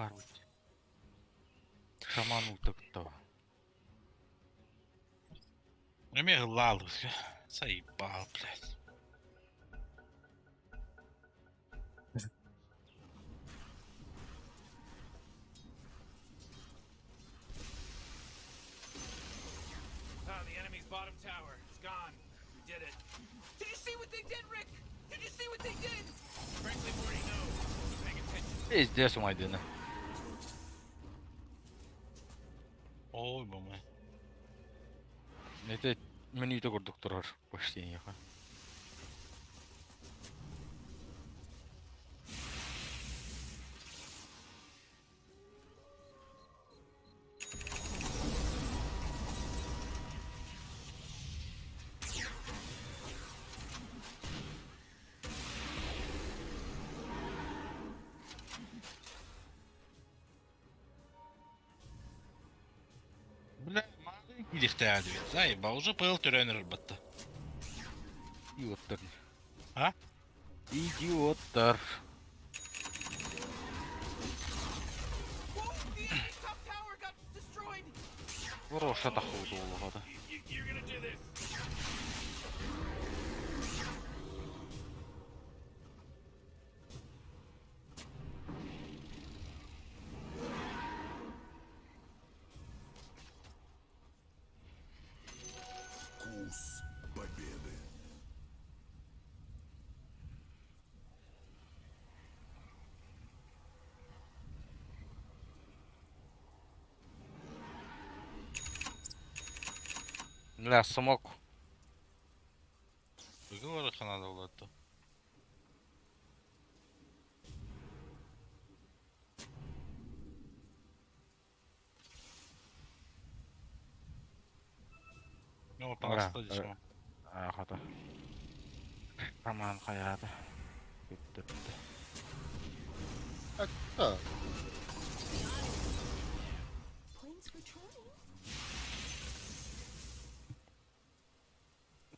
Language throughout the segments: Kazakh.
бар быть. Шамануток-то. Мне лалу, заебал, блядь. The enemy's bottom tower. It's gone. We did it. Did you see what they did, Rick? Did you see what they did? Frankly, Morty knows. He's paying attention. Пиздец у Майдена. Ой, мама. Это меню только доктор почти не ха. Бля, маленький лихтяди, заебал. Уже пыл тюренер бата. Идиоттар. А? Идиоттар. Whoa! The enemy's top tower got destroyed. Хорошая тахута улугата. You're gonna do this. Вкус победы. Бля, самок. Говорю, что надо было это. Ну, вот Ага, она что. Ахата. Роман хаята. А, Points for trying.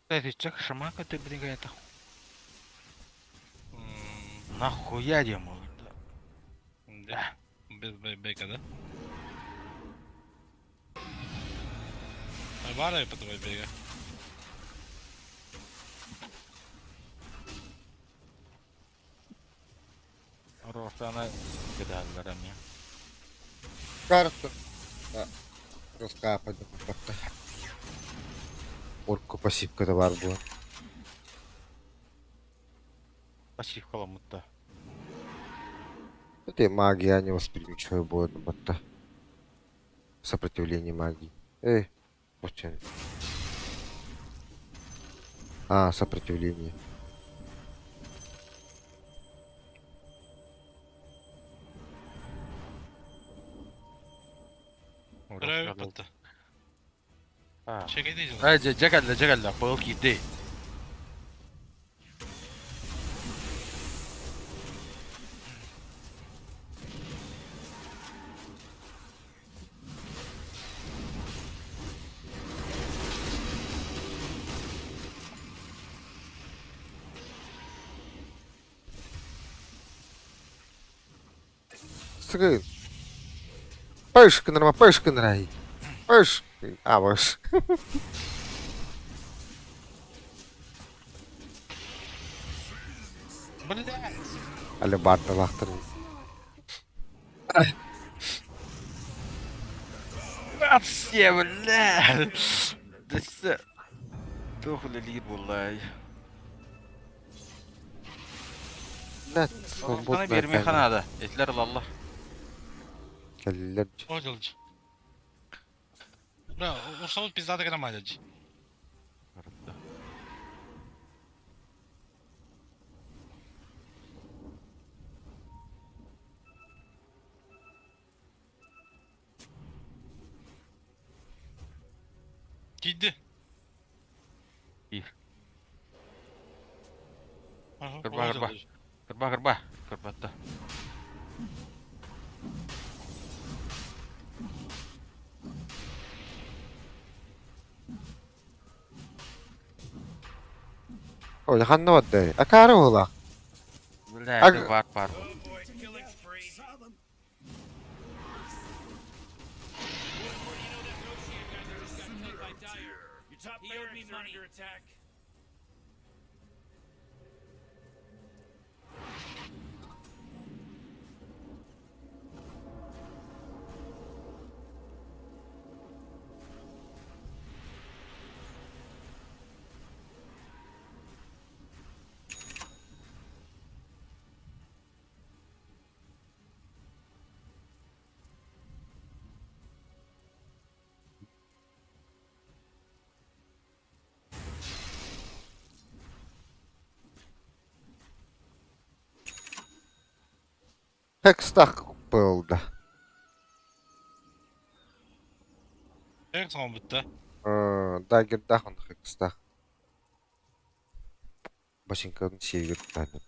Ты чек шамака ты, блин, это. Нахуя ему? Да. Без бейка, да? Варай по твоей бега. Просто она кидала мне. карту. Да. Раскапать. Как-то. Орку пассивка бар была. Пассив каламутта. Это и магия, не восприимчивая будет. Вот-то. Сопротивление магии. Эй, вот что. А, сопротивление. Вторая пата. Чекай, иди. Ай, джагальда, пылки, ты. Срын. Пышка норма, пышка нрай. Пышка. А, ваш. Блядь. Алибарда лахтер. Все, бля. Да все. Тухли лид, булай. Да, Bana свободная bir камера. meyhanada. Etler Allah. Келлер. Поделать. Бля, ушел пиздатый громадяч. Gitti. İyi. Ага, Кырба, кырба. поделать. Кырба. Кырбатта. Ой, ханна ваттай. Акары ола. Бля, Аг- это бар. Oh boy, killing spree. Your top barracks are under attack. Hextag buldu. Tek son bitti. Dagger dahın Hextag. Başınkanın şeyi götürdü.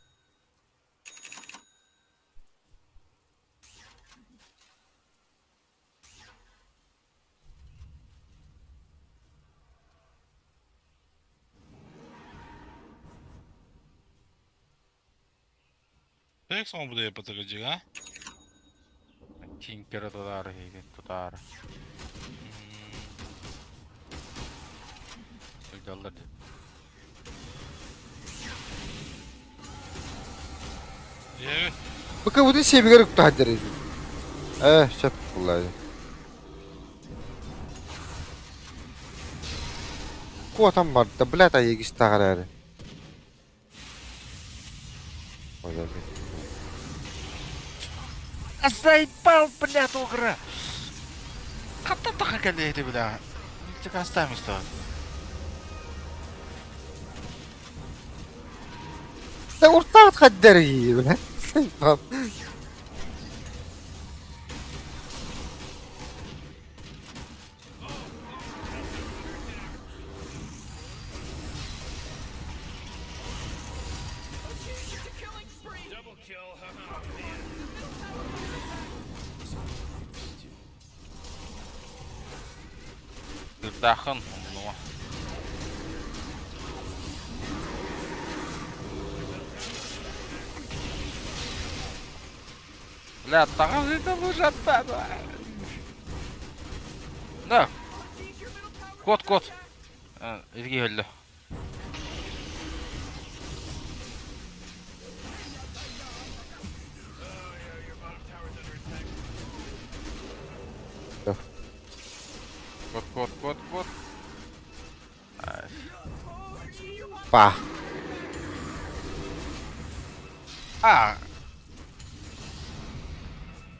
Tek son bu da yapatacak ha. Tinker'ı tutar, heydi tutar. Öldü. Evet. Bakın bu da seviye götürdü hadi. Çat vallahi. Kuatan var da блядь, ай гистаграры. Ой, Заебал, блядь, огра! Когда так галеет, бля? Ты оставим что? Да урта тхаддери, блядь. Double kill, haha, man. Дахын, ну. Бля, тагын это выжат, да. Да. Кот. Изги өлді. Кот. Па.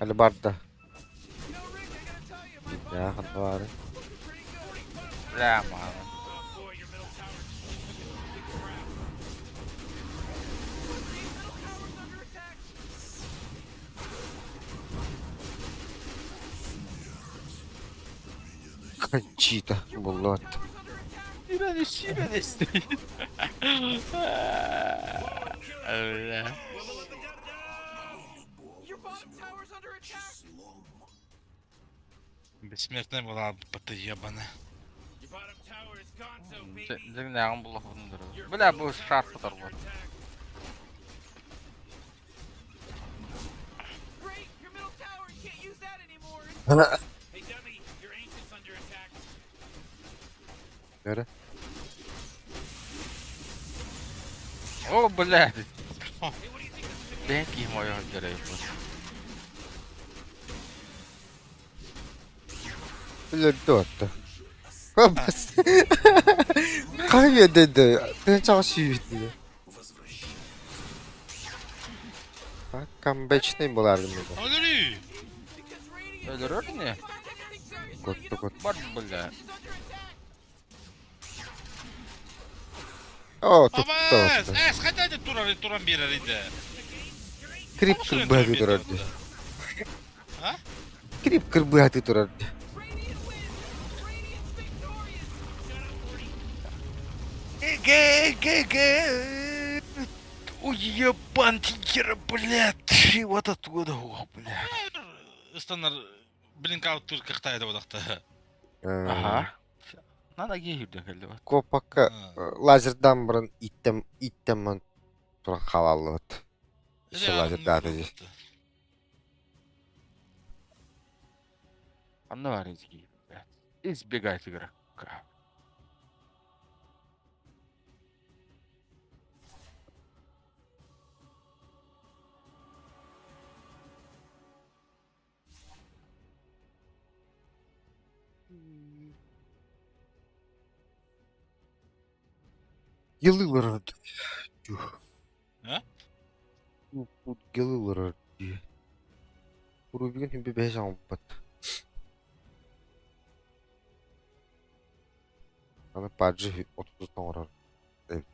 Алибарда. Ya kan var. Бля, мало. Oh boy, your middle tower under attack. Кончита, блядь. Сирени стоит. Бля. Your bottom tower's under attack. Бессмертная была бы ебаная. Your bottom tower is gone, so baby. Зігнягын бұл ұқындыр. Бля, бұл шарфы тұр бұл. Great, your middle tower, you can't use that anymore. Hey dummy, your ancient's under attack. Nere? О, блядь. Hey, what do you think this is? Бенки мою герей. Блядь, да. Бабас. Кайве dedi. Ben çok süydü. Bak камбэчный bulardım dedi. Ölürü. Öldürür ne? Kut. Бар, бля. O Baba tuttu. hadi de turan bir yerinde. Krip kırbahati durardı. Ha? Krip kırbahati durardı. Ой, ебан тигера, блядь. Вот оттуда, блядь. Станар блинкаут тур кахтайды одакта. Ага. Надо гейрді келді бат. Kopakka lazerdan bırın ittem turan halallı. İşte lazer dağıtıcı. Анна бар изги. Избегай игрок. Yıllar. Ha? Bu yıllar. Bunu bir gün bir beş almat. Ana parça 30 sonra. Evet.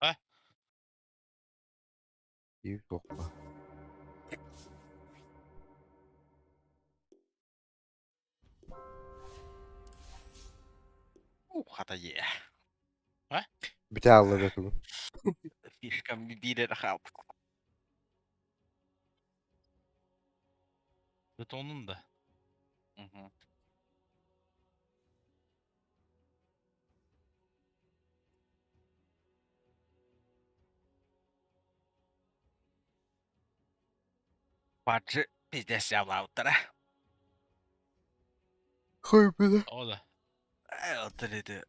Ha? İyi topla. Hata ye. Ha? Bir daha Allah götürün. Fishkan bir de kaldık. Onun da. Hı hı. Parça bizde sevlavutlara. Koy bir de. O da. Oturdu.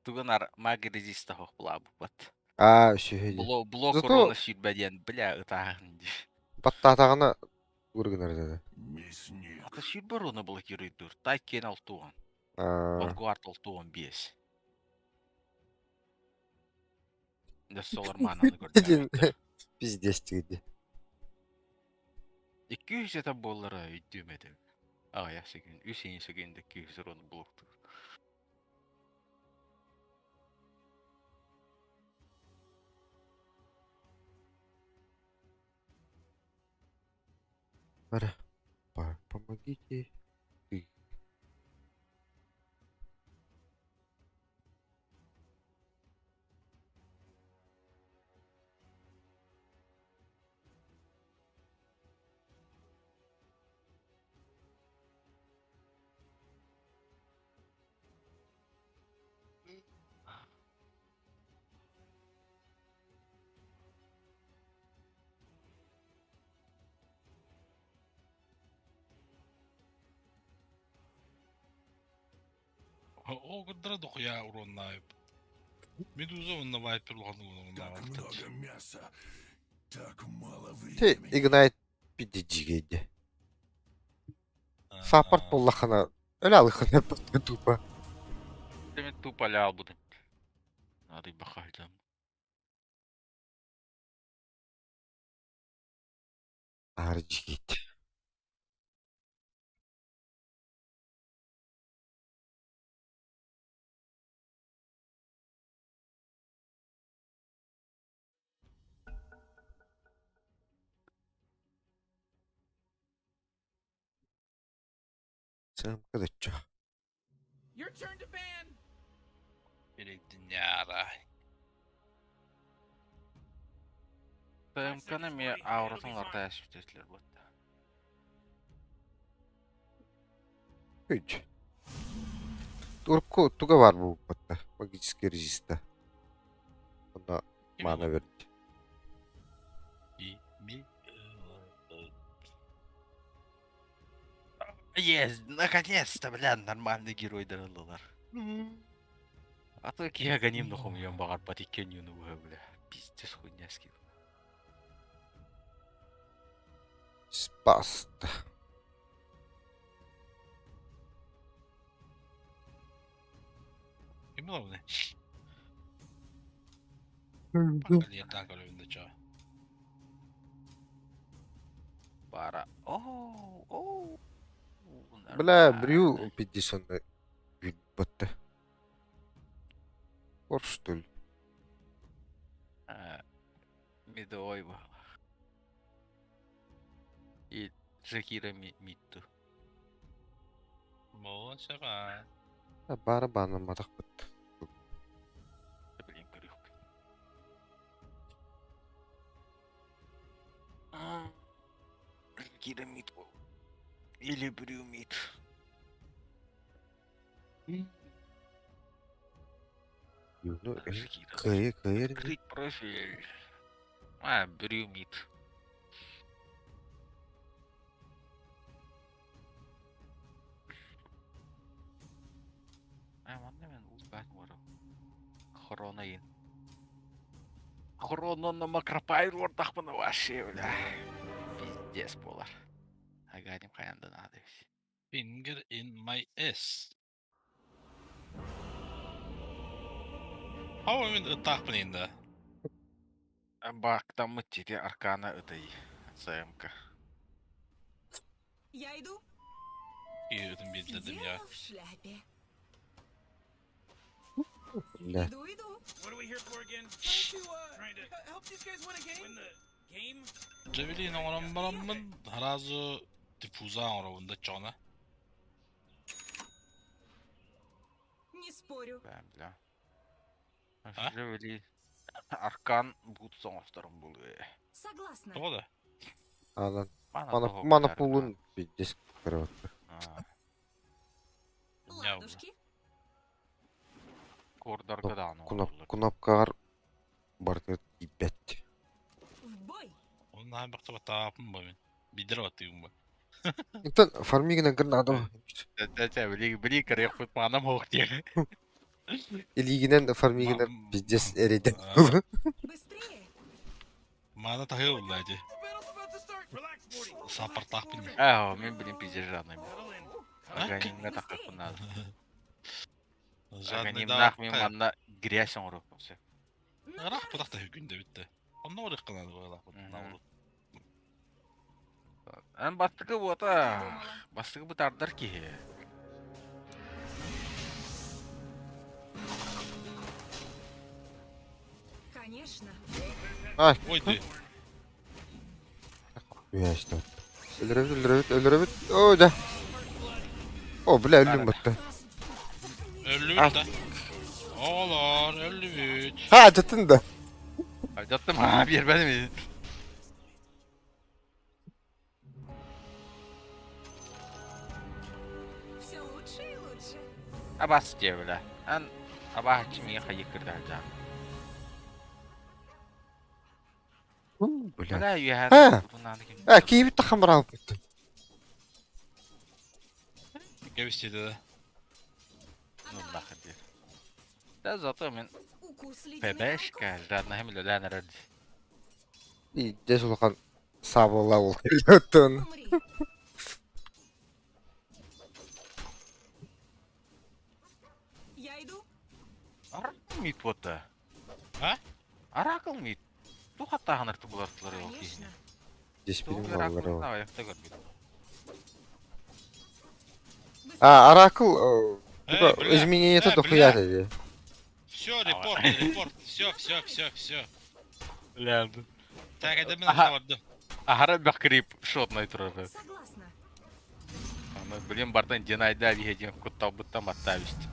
Тугунар магрезиста хохла бупат. Aa şey. Блок Зато урона ширбаден, бля, ытагын. batta atağına vurgun dedi. Мясник. Ата ширбар урона блокирует дур. Тайкен алтуан. Подгуард олты 15. Да солар мананы көрдім. Пиздец тиги. 200 ета боллара үйдімедім. Ағая секен, үсейін секенде 200 роны бұлықты. Пора. Помогите. Ты. О, кыдыра дохуя уроннайып. Медуза онна вайпер лоханы Так онна. много мяса, так мало Те времени. игнайт пидиджигейди. Саппорт боллахана. Öyle alıkhana tupa. Demet tupali al bunu. Hadi bakalım. Harcigeydi. Sen kılıçça. Your turn to ban. Gerektin yara. ТМК-ны ме ауратыңларда әшіптетілер бұлды. Hiç. Turku tuga var bu botta. Magический резиста. Ona mana verdi. Есть, наконец-то, бля, нормальный герой доролылар. А то кия ганим нухум ем багар патикен юну бля. Пиздец хуйня скин. Spasta. Kim ola bu ne? Bakalım yatan kalövünde çağ. Пара. Оу, оу. Бля, брю 50 гүл botta. Or что ли? Медовой был. И Жакира Митту. Мола şaka. Барабаны матах botta. Блин, горюк. Жакира Мит был. Или Брю Мит. Юну Жакира. kayır. Открыть профиль. Брю Мит. Манда мен узбак барам. Хроноин. Хрононна макропайр ортақпыны вообще, бля. Пиздец болар. Аганим қаянда надо. Finger in my ass. Hava min ıttak bininde. Бак, там мы тебе аркана этой ЦМК. Я иду. İyi ödüm bildirdim ya. Дело в шляпе. Бля. Иду. What are we here for again? Trying to help these guys win a game. Win the game. Cebeliğin oğlan baramın harazı difuza oravında çana. Не спорю. Бля. А? Живели. Аркан будут соңостарым бұл. Согласна. O da. Alan. Mana Mana pulun 50 kırvatı. Ya Ладушки. Кордаргадан. Кнопкалар барды ибет. В бой. Onun daha bakta batağım bu ben. Bidir atayım bu. Интен фармигина гранада. Бли корректно манам хоқтер. Илигинен фармигина пиздец эреди. Быстрее. Mana tahı olaydı. The battle's about to start. Relax, Morty. Sapırtak bin. Мен блин пиздец жадный. Settle in. Аганим не так как надо. Жадный Аганим да. нах мен манна грязь оңрок болса. Рах пудакта күндө битти. Онно орык кана була. Мгм. Ан бастыкы бота. Бастыкы бутардар ки. Конечно. Ай, Ой ты. üyəşdi. Öldürübüt. O da. O, bля, öldüm battı. Öldü Ah. da. Oğlar öldü. Ha, cidden de. Aydattım ha bir benim mi? Все лучше и лучше. Абас девля. Ан абah kimi hayır kırdarca. Bля. Bala yuhar. Ha. Bundan kim? Ha, kiyip de hamur alıp gittim. Gevistedi de. Ну нахер дер. Да зато мен Укус ледяных ПБшка, жадна hem ölen aradı. İyi, de solukan sabırla ol. Öttün. Умри. Я иду. Arakıl mıydı botta? Ha? Arakıl mıydı? Bu hatta hanırtı bulartıları yok ki. Конечно. Здесь Doğru benim arakıl malları da var. ayakta görmedim. Ha, Оrakл Бля. изменение-то Бля. дохуя dedi. Все, репорт. Все. Landı. Так, это мен Aha. vardı. Ahara bakırıp şotnay turarı. Согласна. Ama bilin bardan cenayda bir hediye kuttal buttan batta işte.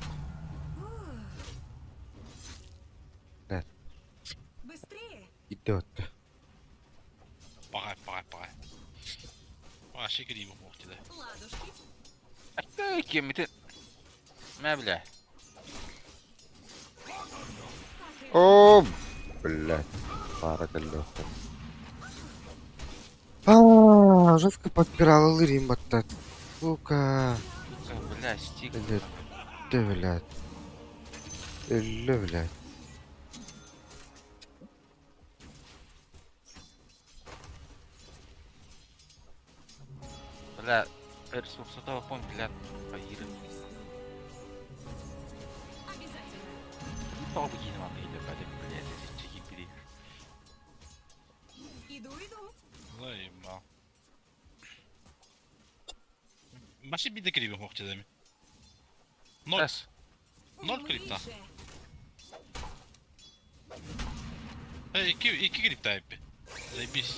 Быстрее. Gitti öttü. Погай. А, шикарим мохти да. Ладушки. Hatta kemiti. Ne bile. О, блядь. Баракаллах. А, жестко подпирал лырим баттат. Сука. Bile stik. Блядь. Да, блядь. Ölü, блядь. Bile ресурсы da bakmam bile. Hayır. Обязательно. Tabi yine var değil böyle bile. Çekip biri. Иду. Заебал. Маши bir de кривим мохти да ми. Ноль. Раз. Ноль Умри крипта. же. İki kripta hep. Заебись.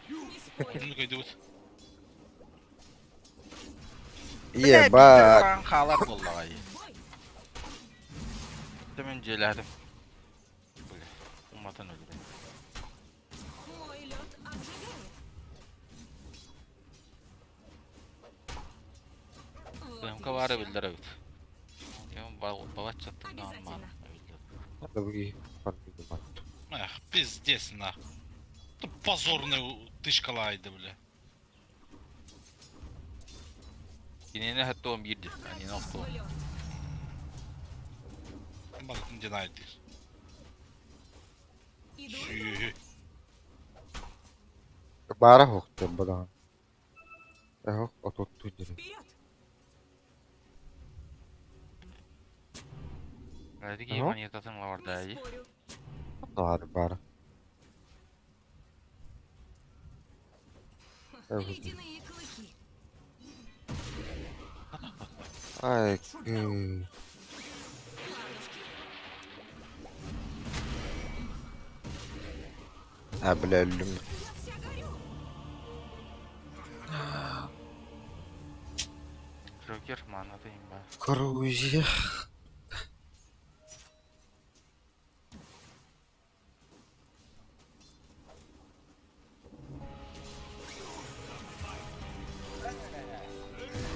Не спорю. Ну-ка идут. Ебать. Ben kalar vallahi. Бой. Demin celadım. Böyle. Umatan öldü. Мой лед обжигает. Вот Benim и kavarı всё. bildir evet. Ben balat çattım da ama. Надо бы подбить батту. Эх, пиздец нахуй. Это позорный тышкалайды, бля. Yine ne hatta 11'di. Yani ne oldu? Свой лед. Bak ne найдешь. Иду. Бара хоқты бұдан. Эх, ототту деді. Вперед. Hadi ki Aha. manyetatın var Не da iyi. спорю. Ладно, бара. Эх, Ледяные клыки. Ай, Ладушки. бля, öldüm. Я вся горю. Joker manatayım ben. Грузия.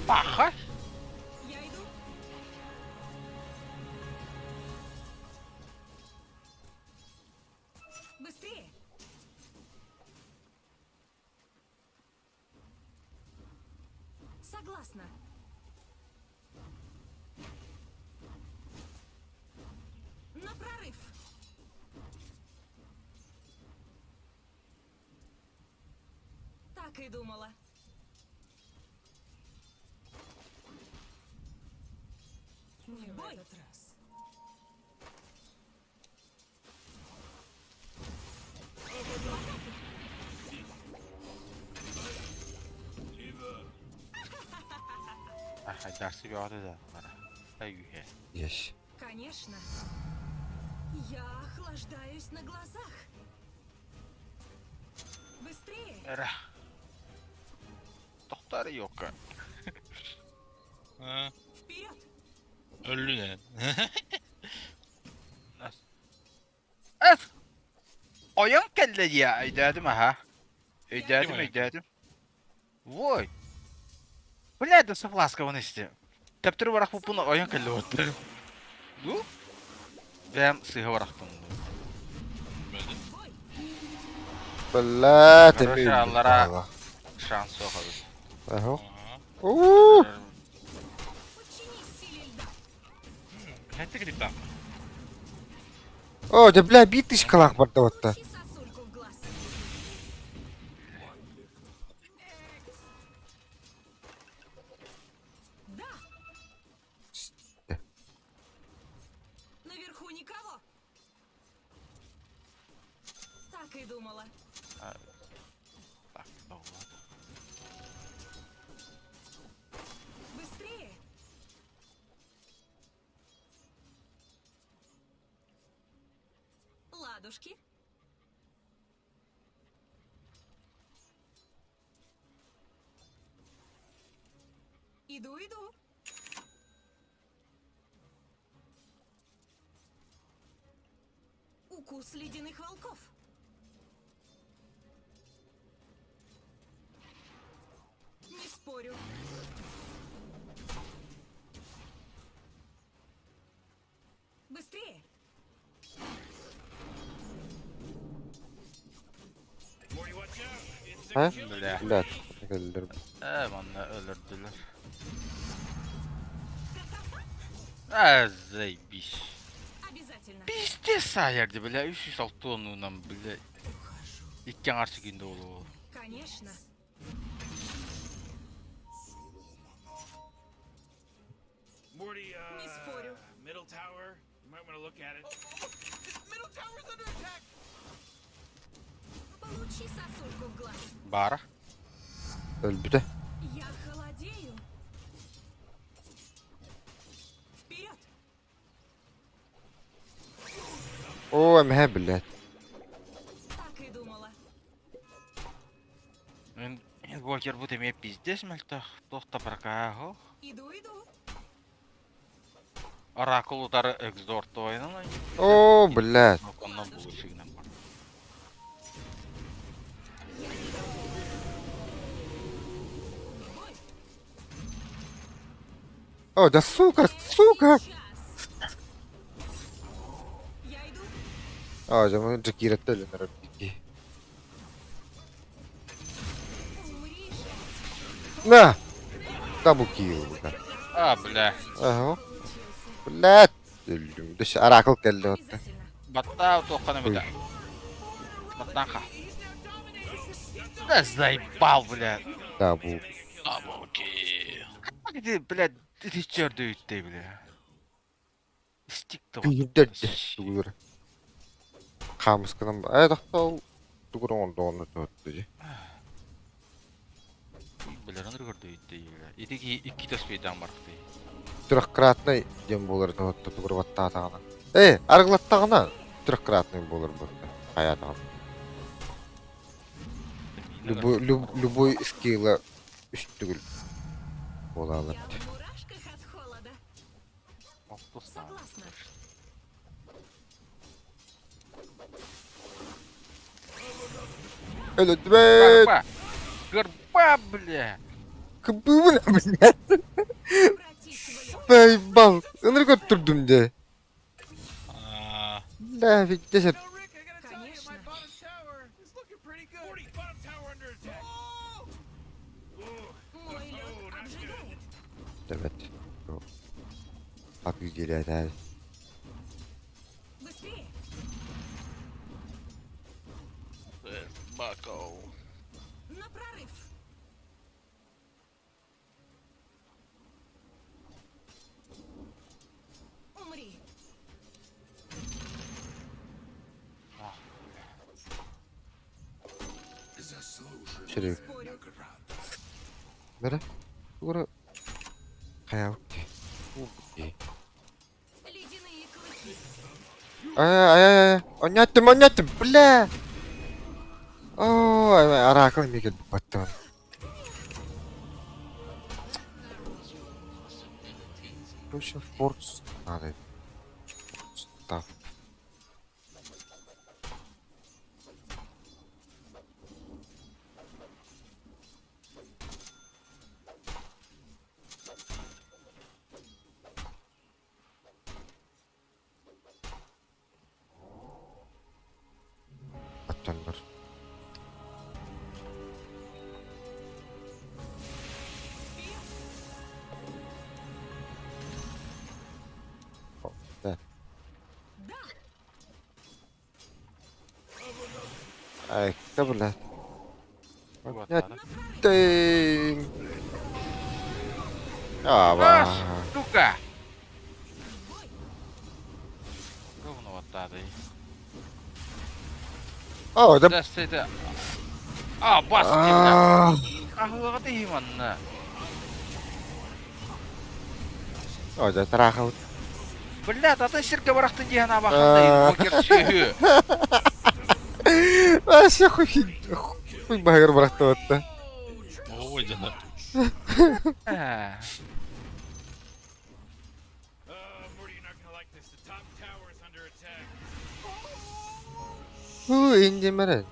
Baha. Я иду. Быстрее. Согласна. На прорыв. Так и думала. В бой. Ай, Дарси бяды да. Аюхе. Есть. Конечно. Я охлаждаюсь на глазах. Быстрее! Эра. Тоқтар yok. Ha, Вперед! öldü lan. Ez. Oyun kelle ya. Ödedim ha. Ödedim Değil mi? ödedim. Vay. Блядь, да согласкованности. Тәптір барақ бұл бұны ойын кәлі өтті. Ду? Бәм сыға барақтың. Öldü. Блядь, Короче, эмиль. аллара. Шанс соғады. Ага. Ага. Ууу. Подчинись силе льда! Блядь, ты гриб там. О, да бля, битый шкалах бар да отта. Получи сосульку в глаз! Да! Наверху никого! Так и думала. Так, doğru. Быстрее! Ладушки. Иду, иду. Укус ледяных волков. Не спорю. Быстрее! Morty, watch out! Insect Ha? killer. Bля. Блядь, geldim. Bana öldürdüler. Zajebiş. Обязательно. Pizde sayardı bile 306 onundan bile. İlk arşı günde olur. Конечно. Morty, Не спорю. middle tower. You might want to look at it. Middle tower's under attack! Получи сосульку в глаз. Bara. Öldü de. Я холодею. Вперед! Oo, emhe блядь. Так и думала. En Walker bu demeye pizdes melta. Tohta bırakahı. Иду, иду. Orakul utarı Exort oynanan. Oo, блядь. Ondan bu ışığından var. Бой! О, да сука, сука. Сейчас. Я иду. Aa, zaman önce giretti ölünür öptü. Умри же. На! Double kill. Ah bile. Ага. Блядь. Öldüm. Dış arakıl geldi hatta. Обязательно. Batta tokanı bir de. Battan ka. Да заебал, блядь. Да, bu. Окей. Где, блядь, Ричард өйтті, блядь. Стикті Güyümden de. Dur. Kamıskının. Ay da ol. Dur onu döttü. Блядь, он рекорд өйтті, блядь. Идеги iki de спейдан барқты. Трехкратный дем болар дöttü. Dur vatta atağına. Argılattağına. Трехкратный болар bu. Hayatağına. Любой скилла üst түгіл. Бола Я алат. в мурашках от холода. Согласна. Öldü be. Горба! Горба, бля! Kıbıvına блядь. Обратись в лед. Baybal. Onları götürdüm de. А, La fitteser. No, Rick, I gotta tell you, my Конечно. bottom tower is looking pretty good. Morty, bottom tower under attack. Мой лед обжигает. Evet. Yok. Hak yüzeli hadi. Быстрее! Бако. На прорыв! Умри! Заслуженно Çürük. Спорю. Nere? Doğru. Каяу. Ледяные клыки. Ай, онятым, бля! Ой, аракыл мегел баттым. Короче, форс надо. Став. Аттандар. Да. Да, Ай, бля. Вот, Нет. ладно. Ты. Ава. Сука! Ровно вот так, да. О, да. Да, это... А, бас тебя! А, Ахуга ты, манна. О, да, трахал. Бля, да ты сирка барахты деген абахандай, покер сүйі. Вообще хуй багыр бырақты отты. Ой, да. Morty, you're not gonna like this. The top tower is under attack. Инди мерен.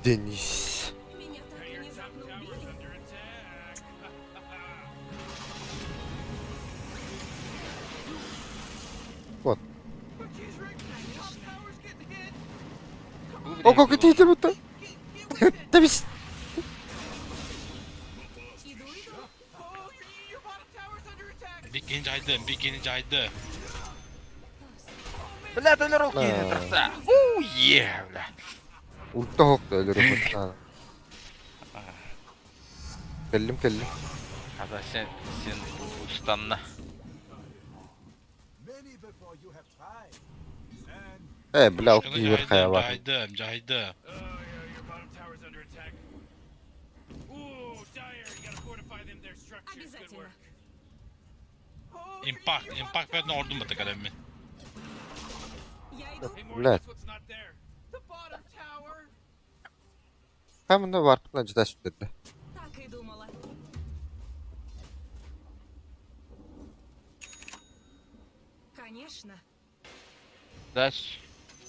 Денис. меня так Now your top внезапно tower is убили. under attack. Вот. But geez, Rick, top tower's getting hit. О, как это идет будто? Get with it. Да без... Иду. Oh, your bottom tower's under attack. Bir ikinci aydı. Бля, ты руки не трахта. Уе, бля. Ультта хоқты өлірі бұттан. Келдім. Ада sen ustanna. Бля, ұлт кейбір қая бар. Caydı. Oh, yeah, your bottom tower's under attack. Ooh, Dyer, you gotta fortify them, their structures. Good Обязательно. work. Oh, İmpak ben ordum batı kalemi. Я иду. Hey, Morty, Блядь. guess what's not there? The bottom tower. Хәмінді барпытна жыда сүттеді. Так и думала. Конечно. Дальше.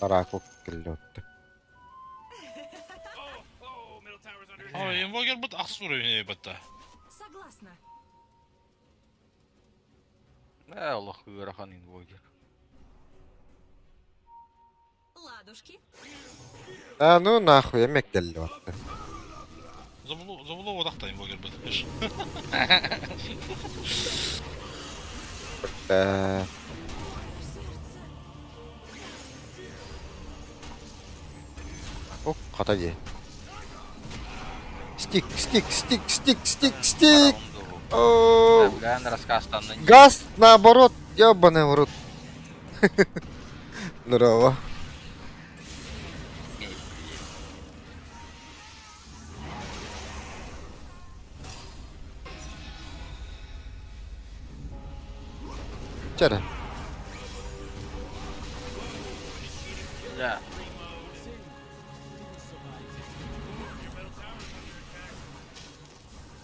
Арак оқ келді отты. Oh, middle tower's under attack. Ama invoker bu as vuruyor batta. Согласна. Allah kıyırahan invoker. Ладушки. Ну нахуй, емек келді отты. Zabulu odakta invoker bu. Бля. О, қата де. Стик. О, Бля, рассказ-то на газ наоборот, ёбаный в рот. Здорово. Чара. Бля.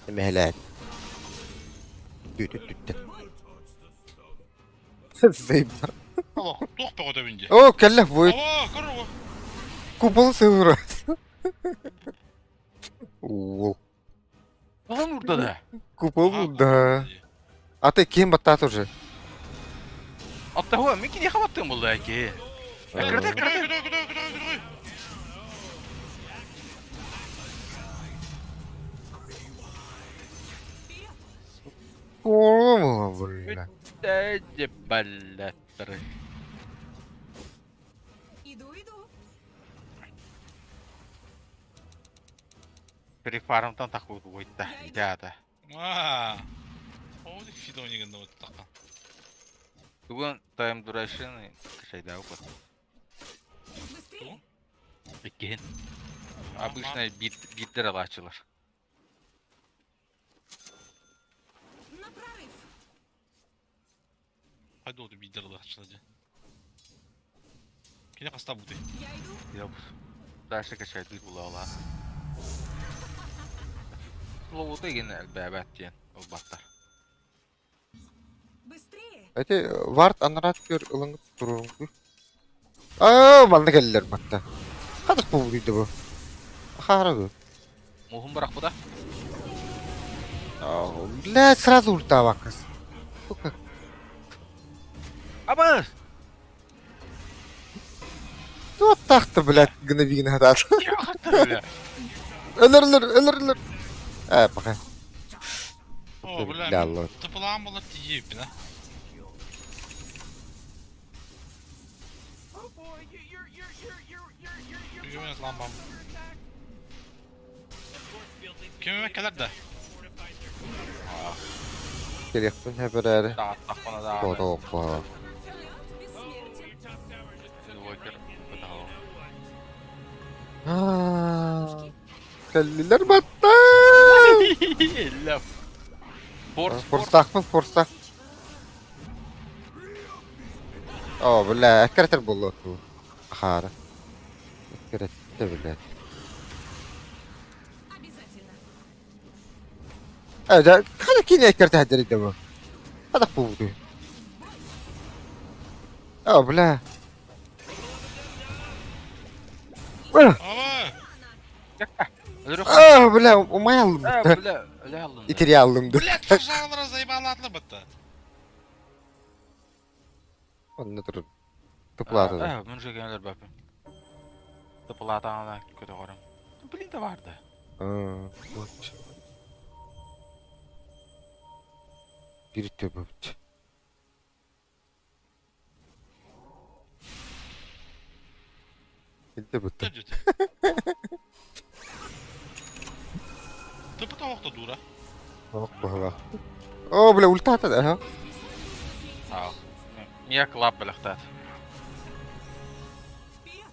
Мехлять. Заебал. Allah, tuh be koda bindi. О, келле будет. Allah, kırı Купол сыгра. О, Oğlum burada da. купол, да. А ты кем баттат уже? Hatta mümkün yakabattım buldu ki. Kırdı. Kıray. О, бля. Дәде баллаттыры. Иду. Перефармтан такой ойда. Идеята. Aa. Oğlum Fido oynayın da o takla. Бүгін тайм дурашын кішайда оқы. Быстрее. Екен. Обычно биттер алачылар. На прорыв. Пойду вот видер лачлади. Кене каста буты. Я иду. Yok. Dərsə keçəydik bulaqlar. Lovuda yine bəbət deyən o batlar. Быстрее. Эти вард анрат гөр ылыңып туруңду. Балны келдилер макта. Кадык бул дейді бу. Ахарагы. Muhum bırak bu da. Бля, сразу ульта вакас. Ama! Вот так-то, блядь, гнобин гадат. Öyle. Ölür. Пока. О, Бля, бля, лот. tıpılağın bulur diyeyim ne? Oh boy, you're Güvenet lan ben. under attack. Of course, field leads Kime mekkeler de? fortified their Gerektin heberleri. Dağıt bak bana da. Koda okpa. Вперед, бессмертен. Kelliler battı. Elle. Force. Forstak mı? Forstak. Бля, эккертер болот бу. Ахара. Эккертте, бля. Обязательно. Када кине эккерте хадер иде бу. Када булду. Бля. Ama Ölürük. Бля, умай алдым. Öyle. Öyle aldın. Итери алдым. блядь, пожалуйста, заебалатlı быттı. Онда тур. Tıpladı. Bunu çekenler bakın. Tıpılatağına kötü korum. Bilin de vardı. Bir töbüt. Gitti bu. Ne diyorsun? Tıpı tavukta dura. Бля, ульта да, ага. Sağ ol. Niye klap bilektat? Вперед.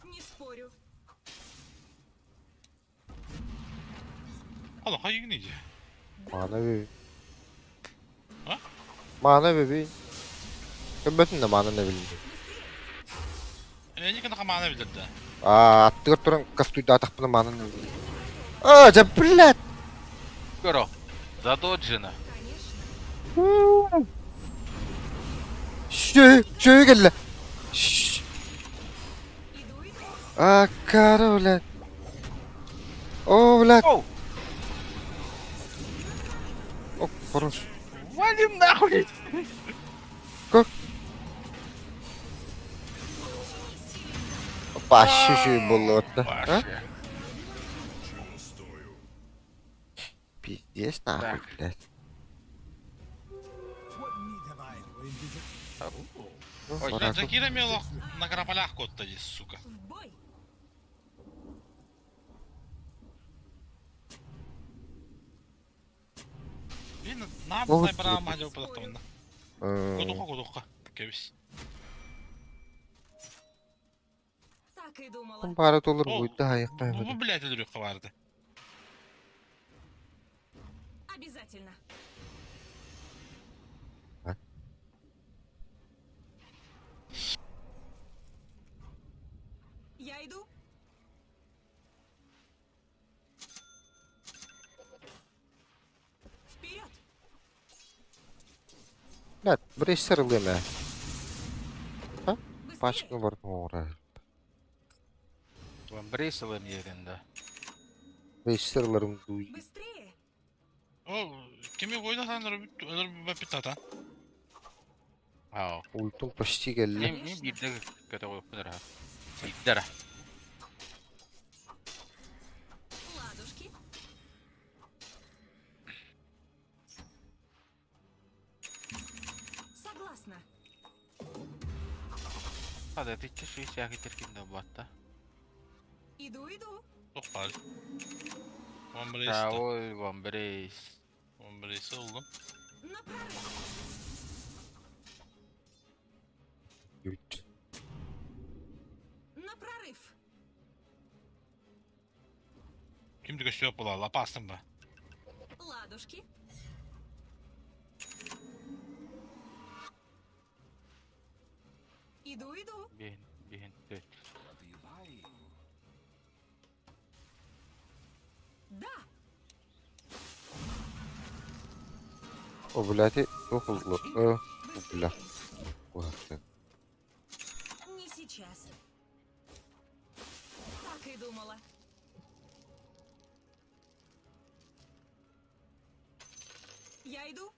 Не спорю. Oğlum hayır neydi? Manevi. Ha? Manevi. Kömbötün de mana ne bildi. Ne kadar kamana bildirdi. Attır turun kastuydu ataqpını mana ne bildi. Блядь. Göro. Zadoджина. Конечно. Şöyle gel. Иду. Кара, блядь. Блядь. Оу! Хорош. Валим нахуй! Как? Пащущий болот. Вообще. Пиздец нахуй, Так. блядь. Ой, Блядь, Закира мело на карапалях кот-то здесь, сука. В бой. Блин, надо Вот снайпера вот. мадил подохтовно. Кудуха. Кевис. Так и думала. Бары толыр О, бuydu ayakta. Bu блядь öldürüyor vardı. Обязательно. Я иду. Вперед. Блядь, bir iş sarılıyor be. Быстрее. Başka var mı oraya? Lan Braysel'ın yerinde. Bir iş sarılarım duy. Быстрее. O kimi koydu sen ölür bir pitata. Ау. Ultum почти geldi. Ne bir de kötü koyup ha. İddere. Ладушки. Согласна. Hadi titti şu siyah getirkin de bu hatta. Иду. Çok var. One Ha brace'di. oy Van Brace. One brace oldum. На прорыв. Yut. На прорыв. Kimdi gösteriyor bu la? Lapastın mı? Ладушки. Иду. Bihin. Evet. Да. О, блядь, охулу. Бля. Ой, Не сейчас. Так и думала. Я иду.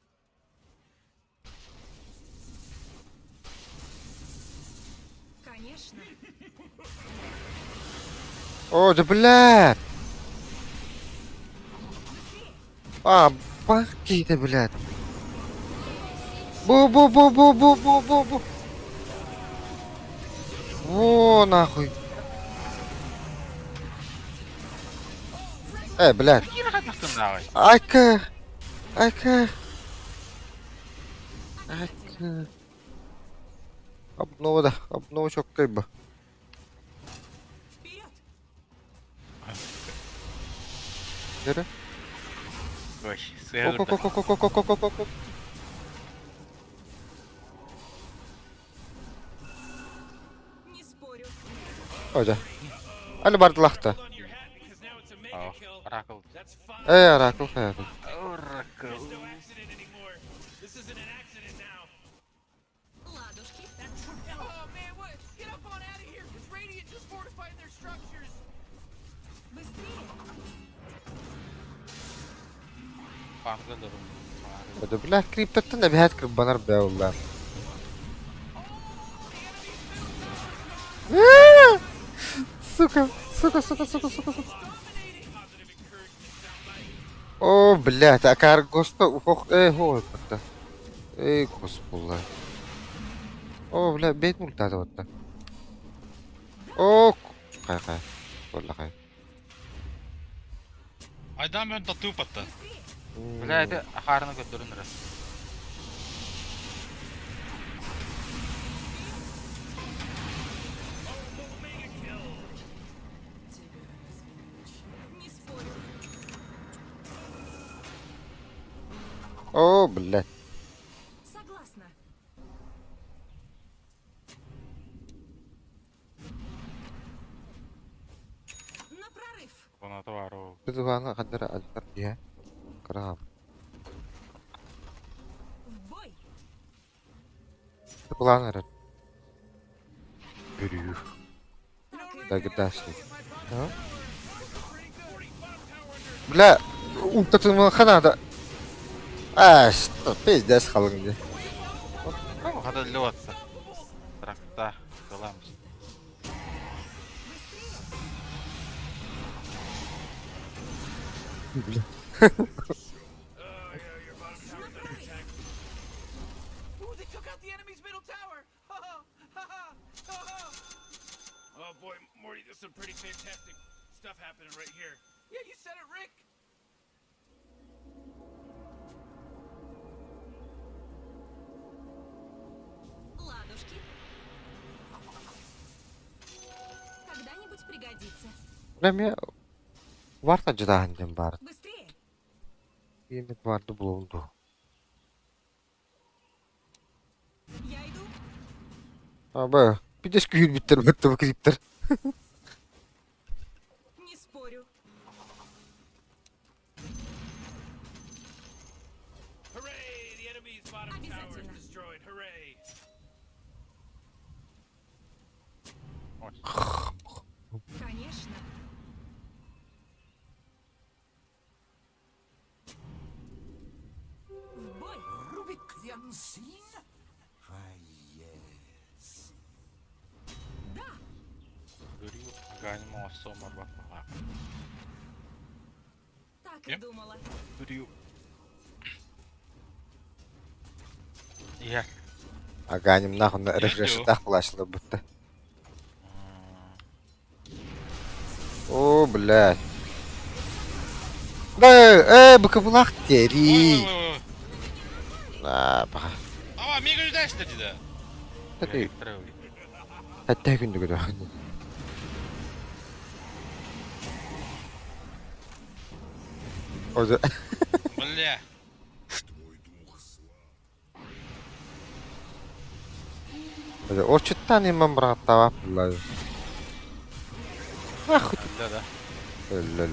Конечно. О, да блядь! А, бахки ты, блядь. Бу. Во, нахуй. Блядь. Нахтın ağay. Ayka. Обнова çok kayba. Вперед! Nere? Oy, sığırdı. Ок. Не спорю. Hoca. Ali bardılaqta. Hold on to your hat because now it's a mega Oh, kill. Oracle. That's fine. Arakıl hayatım. Oracle. There's no accident anymore. This isn't an accident now. Ладушки. Oh man, what? Get up on out of here, because Radiant just fortified their structures. Быстрее! Pangılırım. Hoca bilah kriptatın da bir hat kırıp banar be oğullar. Сука. О, блядь, а каргоста ухох, вот это. Господи. О, блядь, бейт мультата вот так. О, кай. Вalla кай. Aydan ben tatlı pattı. Bilaydi akarını götürünür. Не спорю. О, блядь. Согласна. На прорыв. Buna da var o. Biz bana kadar azar ya. Kram. В бой. Kulağın arar. Görüyor. Так и Так и дашли. Pretty good. Bottom tower under Бля, ултатımı kanada. Что, пиздец халınca. O kadar lüvatsa. Trakta. Kılamış. Ooh, they took out the enemy's middle tower! Oh boy, Morty, there's some pretty fantastic stuff happening right here. Yeah, you said it, Rick! Ладушки. Когда-нибудь пригодится. Ulan ya var da cıdahancım var. Быстрее! Yemek vardı bulundu. Я иду. Abi bir de sküyül bitirmekte bu kripler. Не спорю. Hooray! The enemy's bottom tower is Обязательно. destroyed. Hooray! Конечно. В бой. Rubik the Unseen? Why, yes. Да. Görüyor. Ganima olsa omar bakma. Так и Yep. думала. Görüyor. Ya. Aganim nahun Yok, refresh yok. taklaşlı bitti. О, блядь. Быка булак дери. Oy. Бага. Ama mega güzel istedi de. Такой, Тревли. hatta gündü gödü. Озе. Бля. Озе. Очуттан имам браттава пулай. Ах, Öyle de. ölөл.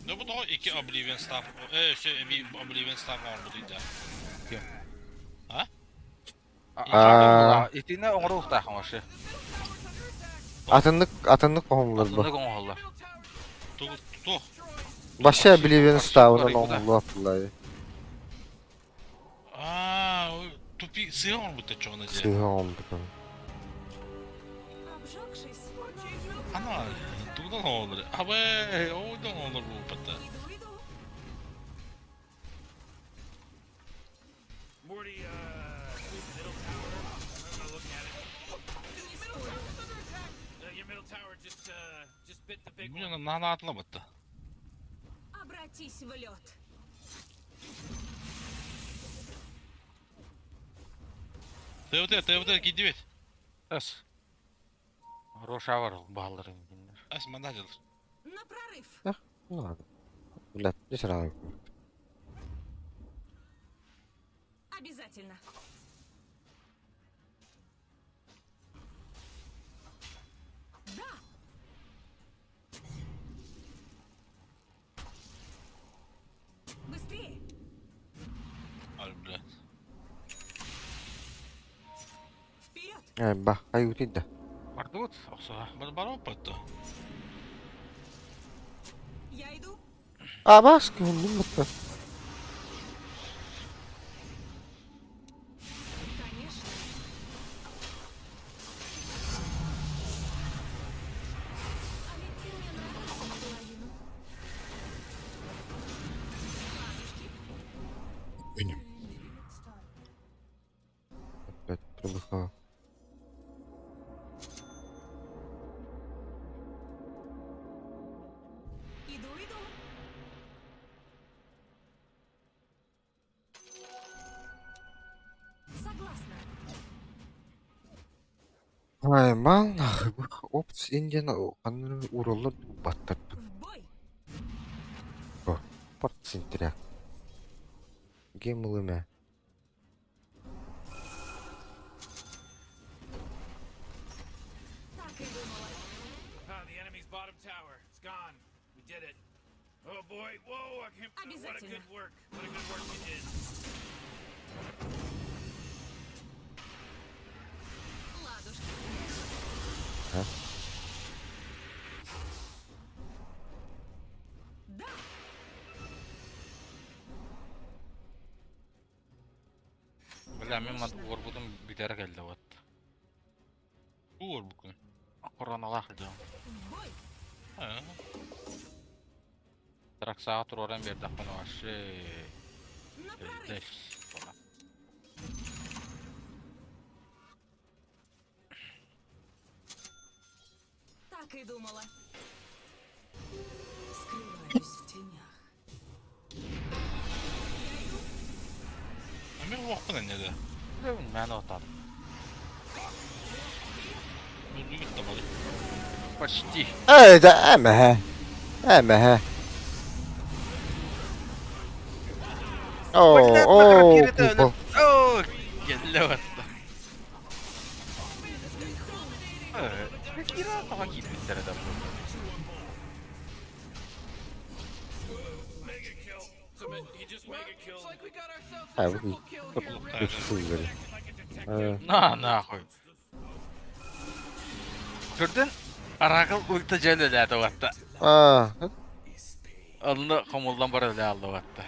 Ne bu da 2 Oblivion Staff. Bir Oblivion Staff var bu değil de. İtine oңru uhtaqın oşı. Atınlık kohumlar bu. Atında qoңhollar. Tuh. Başa Oblivion stavından Karşı oğullu pulay. Aaa, o tupi sığır mı bu da çoğuna diye. Sığ oldu. Обжегшись. Ana, tuğda ne olur? Abi, o da ne olur bu pata? Иду, иду. Morty, middle tower. I'm gonna look at it. Не спорю. Your middle tower just bit the big Bu one. yana nana atlamadı. Обратись в лед. Tevde gidiyor. Ös. Roşa var bağların dinler. As mandalyalar. На прорыв. Ну ладно. Блядь, не сразу. Обязательно. Да. Быстрее. Harbiden. Вперед. Bak, hayır değil de. Bardut, osa. Bana o pata. Я иду. Bas ki oğlum mutlu. Конечно. А ведь ты мне нравишься наполовину. Ладушки. Benim. Блядь, привыкла. Иду, иду. Согласна. Ay mal nahı bu ops indiana o kanını urallar battar В бой. bu part sintirya. Gemulu me. Так и думала. The enemy's bottom tower. It's gone. We did it. Oh boy. Whoa, I can't. What a Обязательно. good work. What a good work you did. Ладушки. Ha? Да. Bile men orbudum biter geldi vat. Bu var bugün. Kur'an Allah diyor. В бой. Ha. Trak sağa tur oran bir dakika var. На прорыв. Leş. Falan. Так и думала. Скрываюсь в тенях. Ama bu vakti ne de? Ben otadım. Hızlı gitti bari. Почти. Evet, eme he. Eme he. Oo, kupa. Oo, geldi vat. Evet. Kira daha gitmişler adam. Mega kill. He just mega killed. Looks like we got ourselves Ha a bu triple kill here. Toplulukta güçsüz böyle. Like a detective. Na koy. Gördün? Arakıl ulti celiledi vatta. Aa, Alını komuldan bara öyle aldı vatta.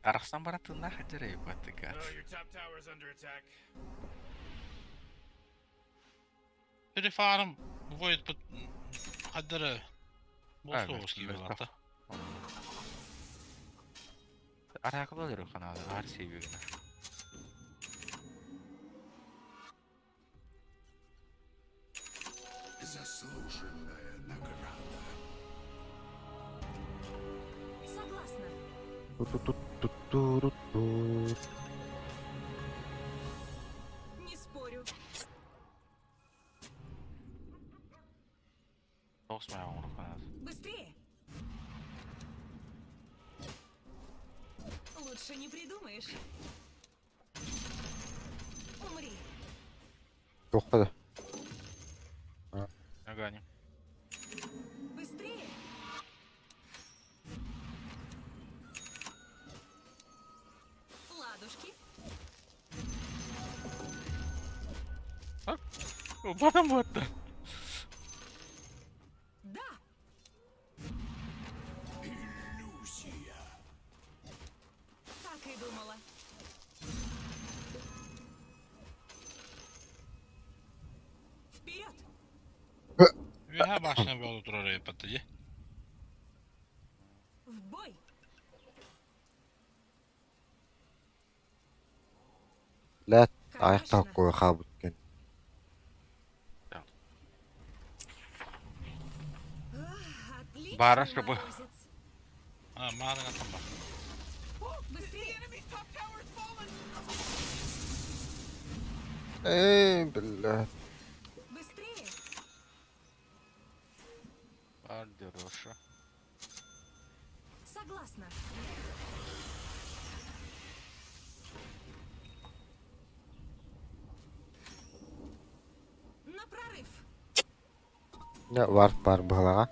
Araksan bara tığına hacere yok vatta kat. Oh, your top tower's under attack. Bir farm. Bu void bu. Haddere. Bu Evet, soğuz gibi evet, var da. Arakıl oluyor o kanalı. Her seviyor yine. Заслуженная награда. Согласна. Ту-ту-ту-ту-ту-ту. Не спорю. Tosmaya onu kanalı. Быстрее. Лучше не придумаешь. Умри. Тоқпады. Аганим. Быстрее. Ладушки. Батам батты. Да. Иллюзия. Так и думала. Вперед. Vi har başına bir olur oraya patlayı. В бой. Ләт, аяқта қой қабы өткен. Отлично. Бара, чтобы- морозец. Ha mağaran atan bak. Быстрее. Enemy's top tower is fallen! Блядь. Быстрее. Hadi Roşa. Согласна. На прорыв. Не, вард бар бағалаға.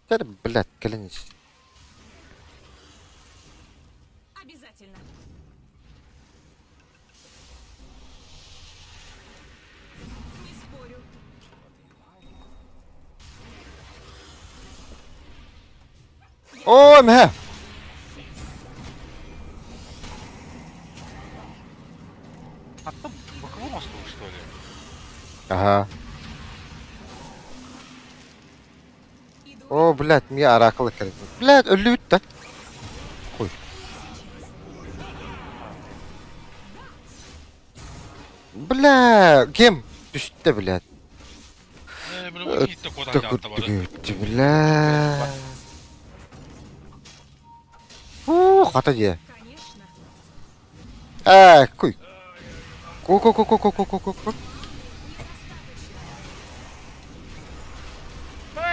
Тәр, блядь, кілініш. Обязательно. Не спорю. О, мә! Attım. Bakalım nasıl что ли? Ага. Иду. О, блядь, мне оракылы керек. Блядь, өлі өтті. Қой. Бля, кем? Düştü, блядь. Bunu gitti kodan Так yaptı bana. өтті, бля. Ух, ата де. Конечно. Қой. Ко.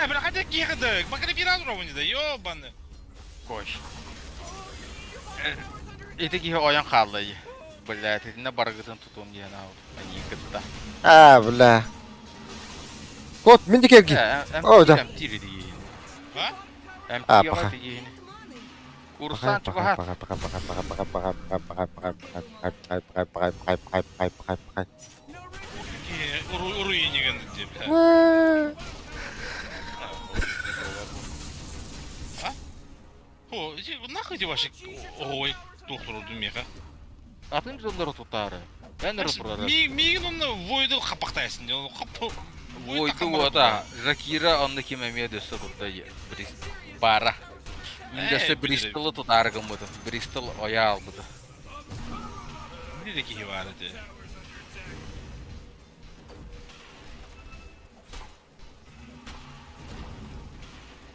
Bırak hadi girdik. Bakın bir an rovunu da. Yo bana. Koş. Eteki oyan kaldı. Блядь, etine bargıtın tutun diye ne oldu? Ben yıkıtta. Бля. Кот, мен де келген. О, да. Тири değil. Ha? Emti paha. yavaş değil. Маны. Kursan çok rahat. Uru yeni geldi diye. Ho, nahı başık ой doktor oldum ya. Atın zonları tutarı. Ben de rıpırarım. Мигин onu voydu kapaktaysın diyor. Kapı. Войду вода. Жакира ondaki memeye de tuttu. Bara. Mündesi bilirim. Bristol'u tutargın budu. Bristol oya almadı. Bir de ki var dedi.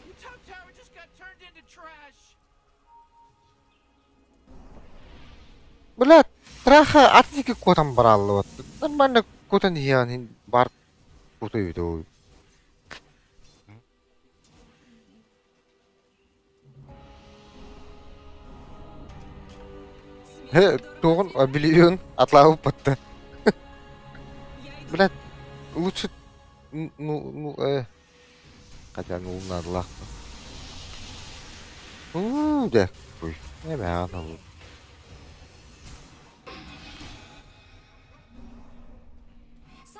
Your top tower just got turned into trash! Блядь, траха атники котан бараллы вот. Нормально котан ян бар кутай ой. Тоғын обилион атлауы патты. Я иду. Блядь, лучше... Хотя, надо лахты. Да, ой, не бәғана бұл.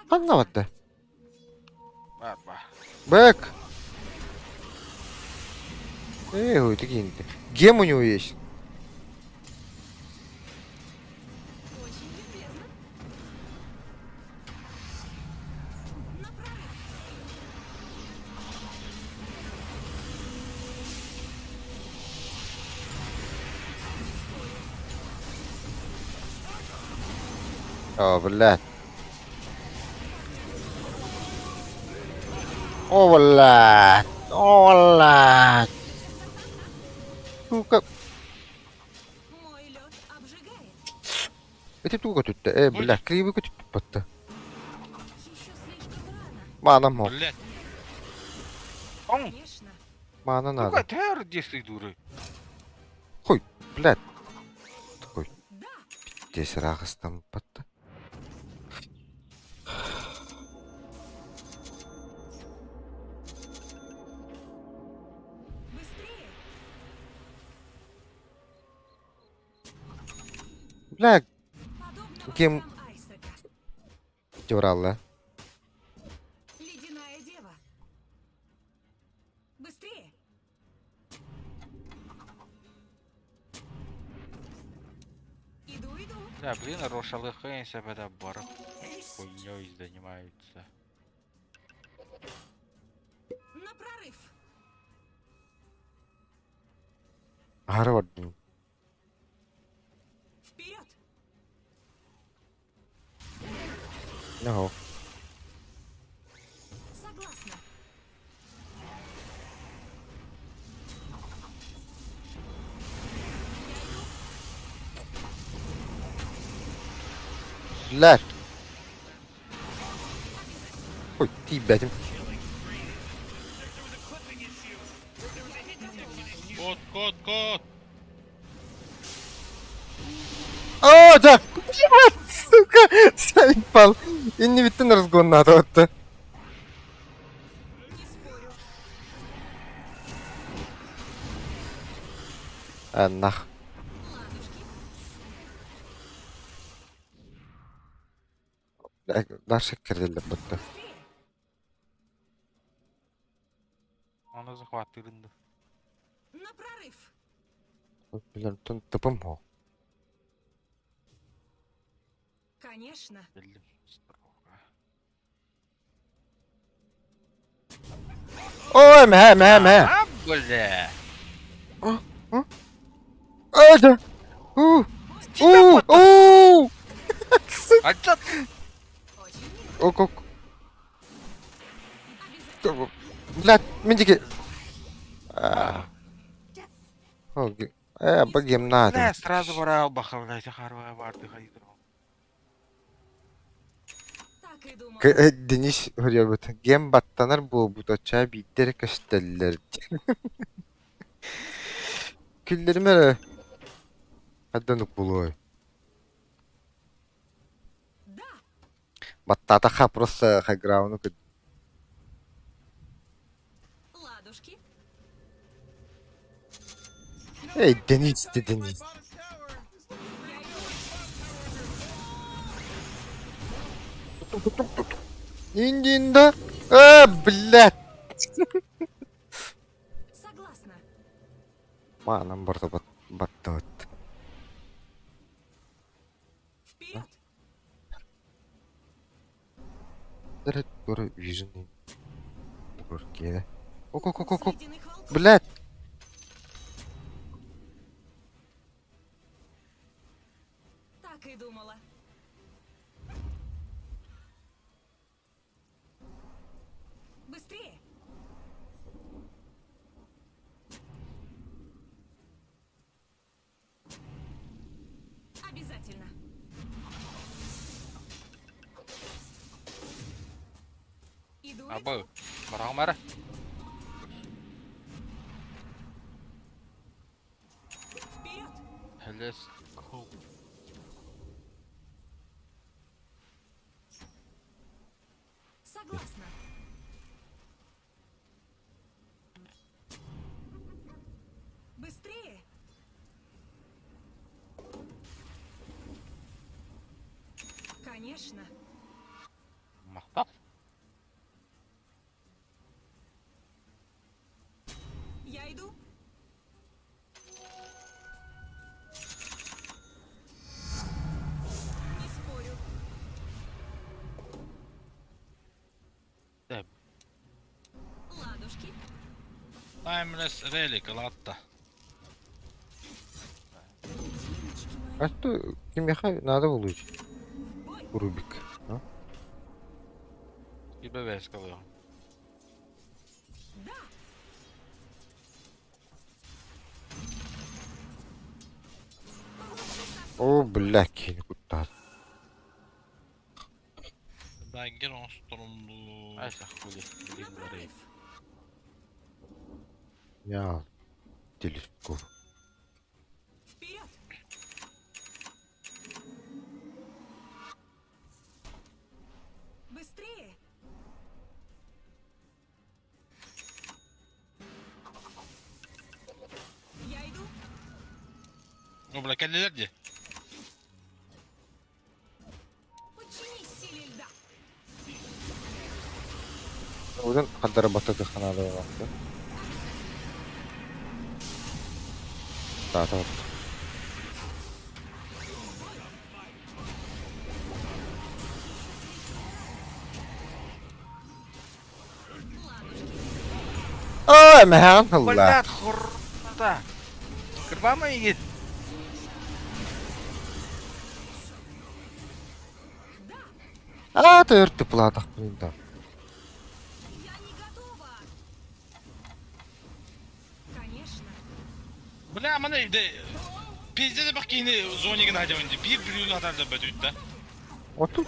Қанна батты? Var var. Бэк! Ой, ты киньте. Гем у него есть. Очень любезно. На прорыв. О, блядь. О, блядь. О, блядь. Сука. Мой лед обжигает. Это туго тут. Блядь, кривый тут патты. Еще слишком рано. Мана мог. Блядь. Он. Конечно. Мана Сука, надо. ter действуй, дуры. Хуй, блядь. Такой. Да, Здесь рахас там потта. быстрее. Блядь, Подобно Кем- волкам Айсека. девралла. Ледяная дева. Быстрее. Иду. Да, блин, Рошалы Хейн себе да барах хуйнёй занимается. На прорыв. Гарвард. Вперед. No. Согласна. Блядь. Ой, ты, блядь. Кот. О, да! Блядь, сука! Заебал. И не ведь на разгон надо вот-то. Не спорю. А, нах. Ладушки. Наши крылья будто. Быстрее. Она захватырында. На прорыв. Блин, тун тупым. Конечно. Білдім. Строго. Ой, мэ. А, бля! А, да. А чё? Очень мило. Ок. Обязательно. Блядь, медики. Богем надо. Бля, сразу пора баха, блядь, ахарвая варды хайдро. Так и думал. Денис görüyordu. Gem battanır bu butaça bitter kasteller. Küllerime addanık buluyor. Да. Battata ха просто хайграуну. Ладушки. Ey Deniz de Deniz. Bottom tower. İndiğinde. Блядь. Согласна. Манам барда баттат. Вперед. Дырыт горы вижены. Горке. Ок. Ледяных волков. Блядь. Так и думала. Быстрее. Обязательно. Иду. Абы, барағым әрі. Вперед. Let's go. Согласна. Быстрее. Конечно. Мақтап. Я иду. Не спорю. Дәп. Ладушки. Timeless Relic latta. А что Кимеха надо улучшить? В бой. Рубик. А? І БВС коли. Да. О, бля, кинь куда. Bagger Ostorumlu. Айса хули. На Білдім прорыв. Я телескоп. O bula kelleler de. Подчинись силе льда. Buradan kadar batırdı kanalı baktı. Tamam. Ой, man, Allah. Блядь, хурта. Кырбама егет. Тырты платах, блин, да. Я не готова. Конечно. Bula mana de pizde de bak yine zonigin hadi önce. Bir yıl atar da bödüt da. Otur.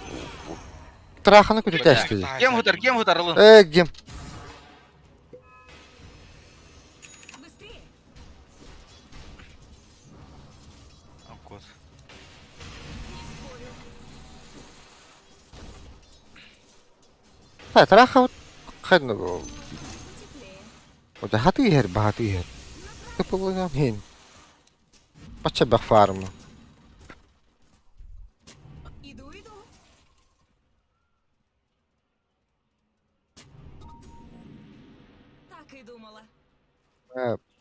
Траханы көтөтөстү. Кем хутар алын. Гем. Быстрее. Аккот. Не спорю. Траха вот хадно. Потеплее. Вот хатыер, бахатыер. Ты полугам хин. Пача фарму. Иду. Так и думала.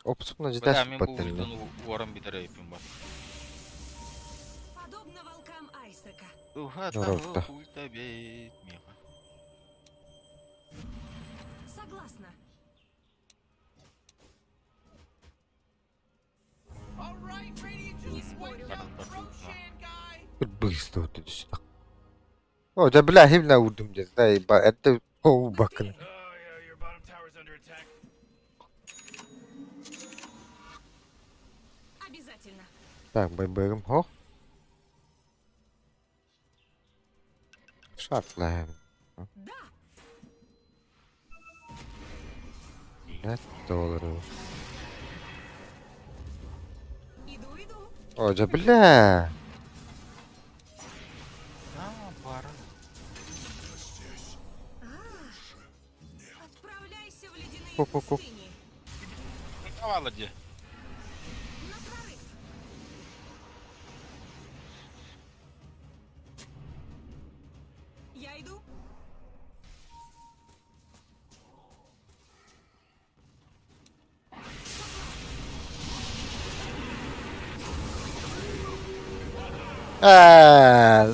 Опсуна Бля, ждаш мен бу паттелни. видеону уорам битер эпим бар. Подобно волкам Айсека. Уха, Здорово-то. там хуйта бейт меха. Согласна. All right, Radiant just wiped out Roshan, guy. Быстро вот иди сюда. О, да бля, хибна вурдум дед. Да, это о, бакын. Oh, yeah, your bottom tower's under attack. Обязательно. Так, бэм хо. Шатлаем. Да. $5. Иду. О, да бля. Пара. Отправляйся в ледяные Ку-ку-ку. пустыни. Havalı de. На прорыв. Я иду.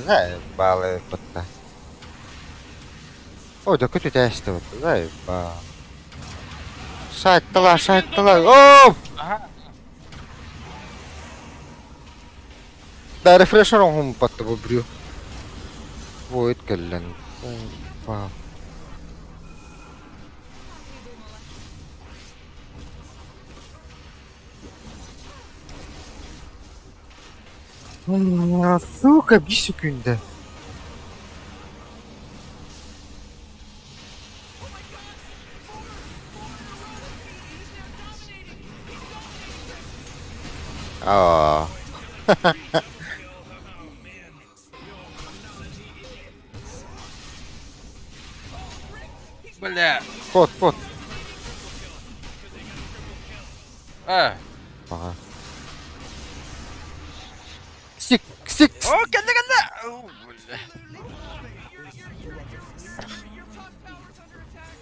Заебало это. О, да какой-то тесто вот. Заебало. Шаттала. О! Да, рефрешер он потом убрю. Вот, кэллэн. Вау. Сука, bir секунда. Aa. Бля. Ход. А. Ага. Сик. О, келді. О, бля. Your top tower's under attack.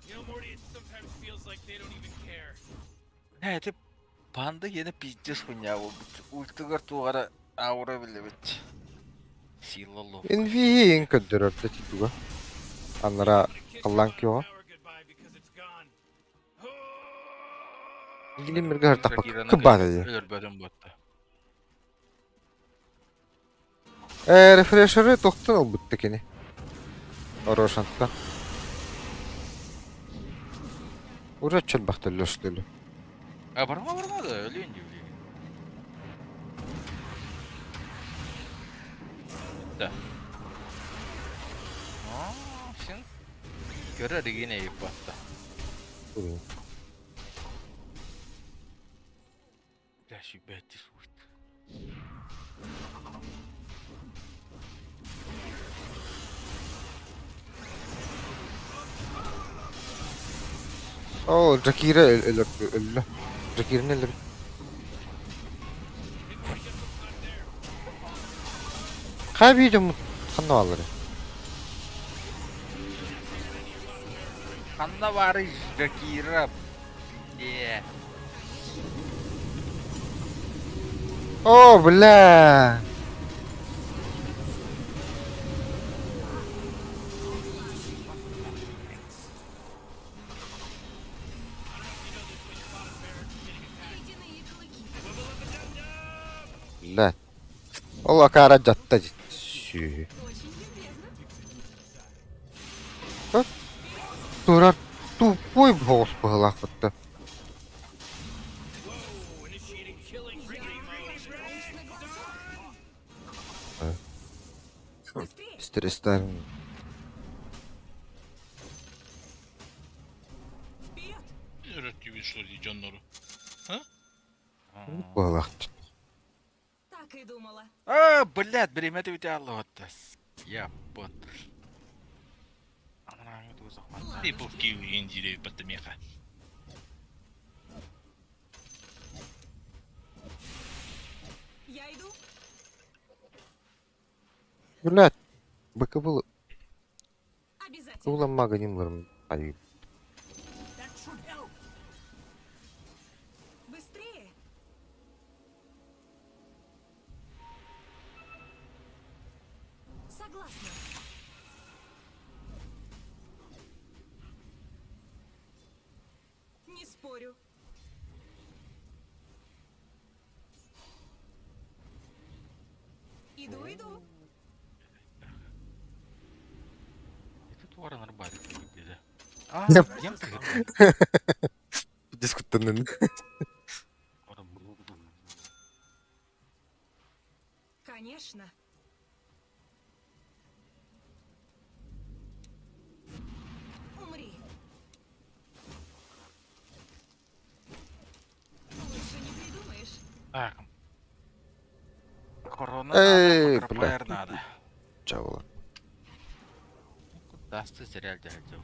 You know, Morty, it sometimes feels like they don't even care. Это панда yine пиздец хуйня. Ультигар тугара аура биле бит. Сила лов. Envy көндөрөр да титуга. Анара каллан кё. Tower goodbye because it's gone. Илимергер тапак. Кыбады. Өлөр бөдөн ботта. Рефрешеры тоқтын ол бұтты кені. Орошантта. Уже чөл бақты löstөлü. А барма да, өлейін де. Да. Сен көрі регене еп батта. Дәші бәтті суыт. О, Джакира öldü. Джакир'in öldü. Хай видео каналлары. Анна варыш, Жакира. Не. О, бля! Бля. Ол акара жатта. Сүй. Очень любезно. Турар тупой босс пыгылакытты. Быстрее. Стресстарын. Вперед. Рöt gibi что ли, Джоннору? Пыгылакты. Так и думала. Блядь, бремети ведь аллотас. Я вот. Она не ту захват. И по киви индире потомеха. Я иду. Блядь. Быка было. Обязательно. Ула мага немларым. Ай. Быстрее. Согласна. Не спорю. Иду, иду. Это твора нормально выглядит. Я- ям ты. Дискутанын. Конечно. Умри. Лучше не придумаешь. Так. Корона Эй, надо, бля. КПР надо. Чавала. Куда ты зря дядя?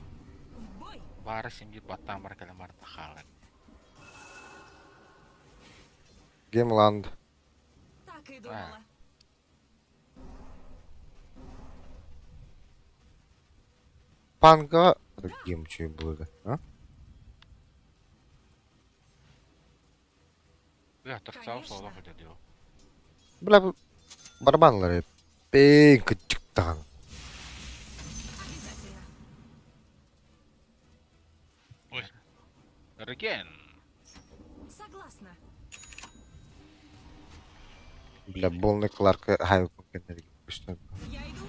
В бой. Бары семьи батамар каламар тахалан. Геймланд. Так и думала. Панга. Геймчу было. А? Я торцал соло выделил. Бля, барабанлары. Бен кычыктан. Обязательно. Ой, Реген. Согласна. Бля, болны Кларка хайп энергии. Что? Я иду.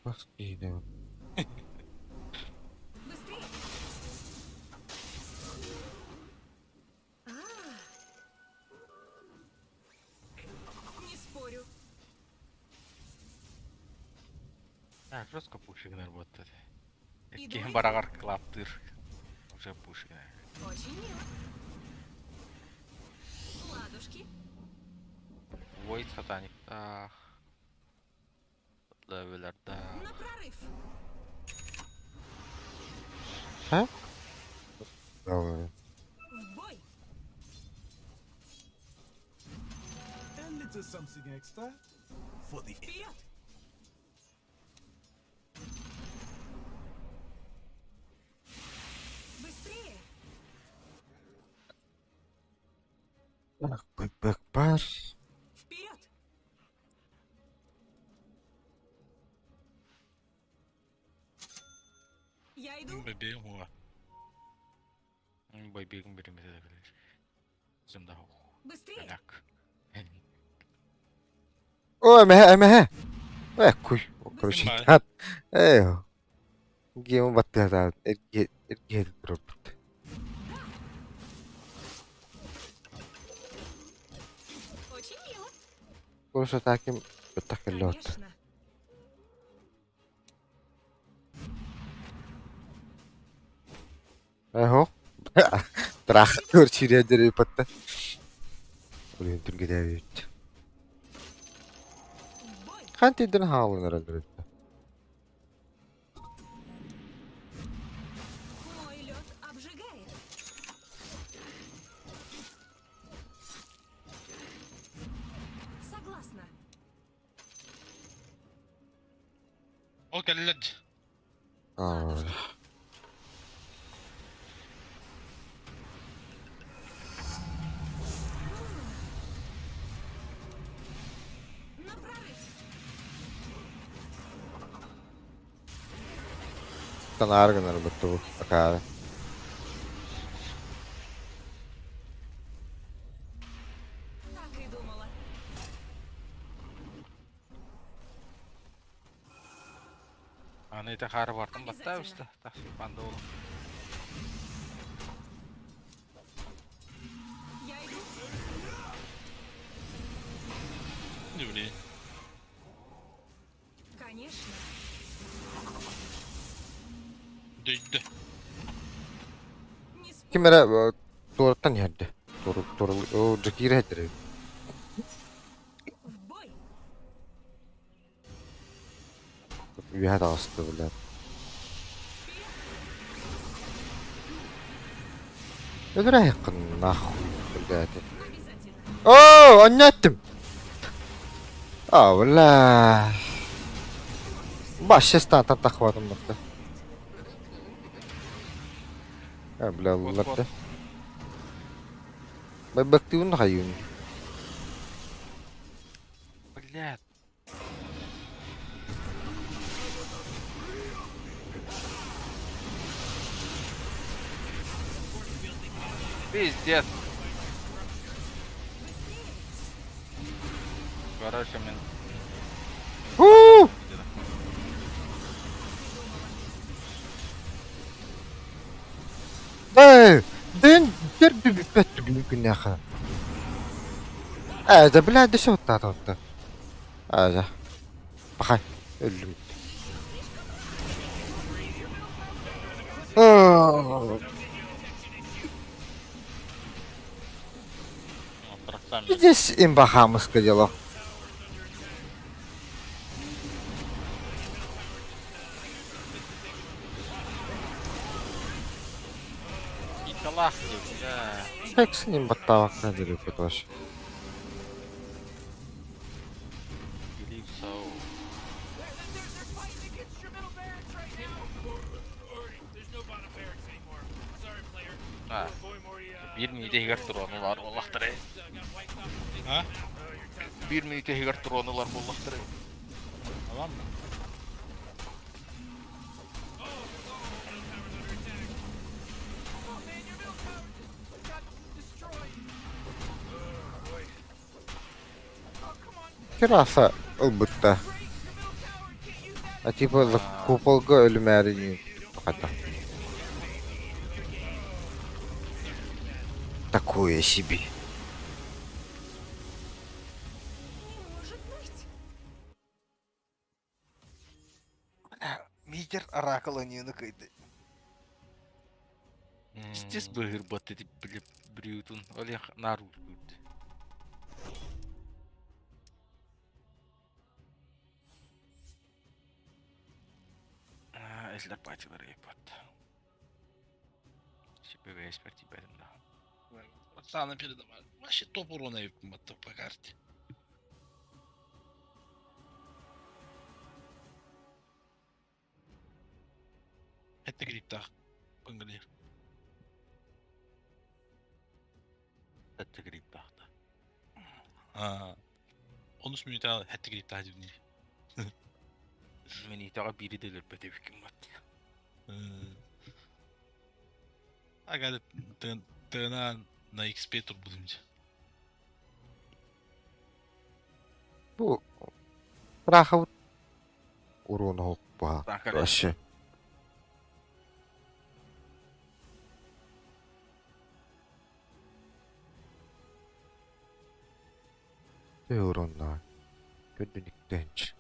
Баски, Быстрее. Не спорю. Так, жестко пушигнер работает. Иду, Кем иду. барагар клаптыр. Уже пушигнер. Очень мило. Ладушки. Войт сатаник. Так. Левелер, да. На прорыв. Давай. В бой. A little something extra for the Вперед. Быстрее. Бэк пар. Вперед. Я иду. bebeğim o. Байбегін береміз әдебілер. Зымдау. Быстрее. Әнәк. Ой, мэхэ. Куй. Короче, Бай. тат. Гейм баттыда. Эрге дроп. Очень мило. Просто таким так лёд. Конечно. Эго. Трах. Короче, рядеры патта. Блин, түргедебит. В бой. Кантиден хаалынар андырыт. Мой лед обжигает. Согласна. Ол келелер. Aa, Направить! Канарган работу такая. Так и думала. Аны это хары бартын батта Обязательно. үсті. Тақсы панда олы. Я иду. Не блин. Конечно. Дөйді. Не спорь. Kimere tuotan yerde. O Jakira hedre. В бой. Bir hada astı bile. Ödüre yakın nahu bilgati. Обязательно. Oo anlattım. Aa valla. Baş sesten takvadım bakta. Ya bile Allah da. Ben baktığın hayun. Блядь. Пиздец. Короче, мен... Huu! Den derbi bir petri mümkün ya. Hadi bile de şu tahtı. Hadi. Bakay. Öldüm. Oh, Отрасами. здесь им бахамское дело. Италах, бля. Как с ним батавак надо тоже. Believe so. They're fighting against your middle barracks right now. Already, there's no bottom barracks anymore. Sorry, player. Ha. Boy Morty, Bir minute higar turuanılar vallahtırı. got wiped off. Ha? Your town. Bir minute higar turuanılar vallahtırı. Tamam mı? Oh man, your middle tower just got destroyed. Oh boy. Oh come on, Kirasa ılbıtta. break your middle tower. Can't use that. А типа куполга ölümeri Hatta. Такое себе. Не может быть. Митер аракаланияны кайды. Стес быгыр батты деп біліп біреудің олег нару көрді. Эслер патилар епат. Себе эксперти бәдім да. Пацаны передавали. Вообще топ урона и по карте. Это гриптах. Пангали. Әтті кірейіп тақты. 13 минут al hätte griптах дивни. Мен итаға бири делер бәтебекім бат. Ага, тына на XP тур будемce. Bu Raha урона hoppa. Raha- Вообще. Ne uğruna? Gördünük genç.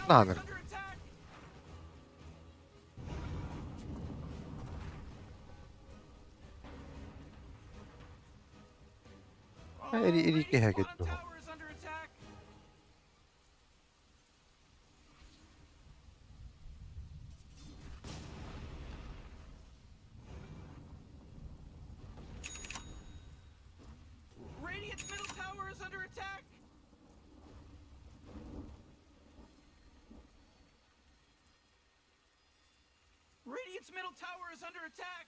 Nanır. Under attack! Ha, eri Radiant's ki bottom hareket bu. tower is under attack! Radiant's middle tower is under attack! Radiant's middle tower is under attack!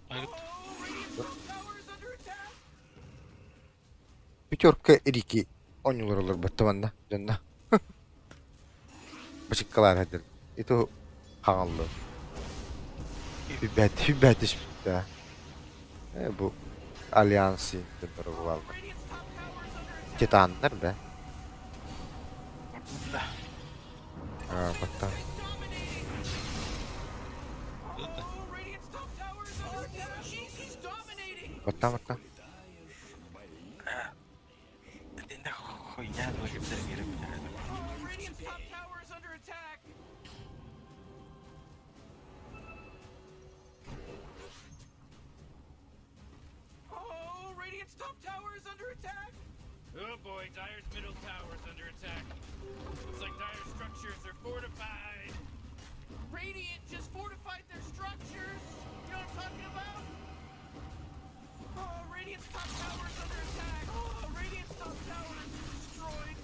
Hayır. Oh, Radiant's top tower is under attack! Bir körke eri ki 10 yıllar olur battamanda. Canına. Başıkkalar hadi. Itu kanallı. Hübbet iş bitti. Bu alyansı bunları bu aldı. Radiant's top tower is under attack! Titanlar be. Ha batta. Dominating! Oh, Radiant's top tower is under attack! He's dominating! Batta. Dinle koyacağız vakitleri geri bir tane. Oh, Radiant's top tower is under attack! Oh, Radiant's top tower is under attack! Oh boy, Dire's middle tower is under attack. Looks like Dire's structures are fortified. Radiant just fortified their structures! You know what I'm talking about? Oh, Radiant's top tower is under attack! Oh, Radiant's top tower is destroyed!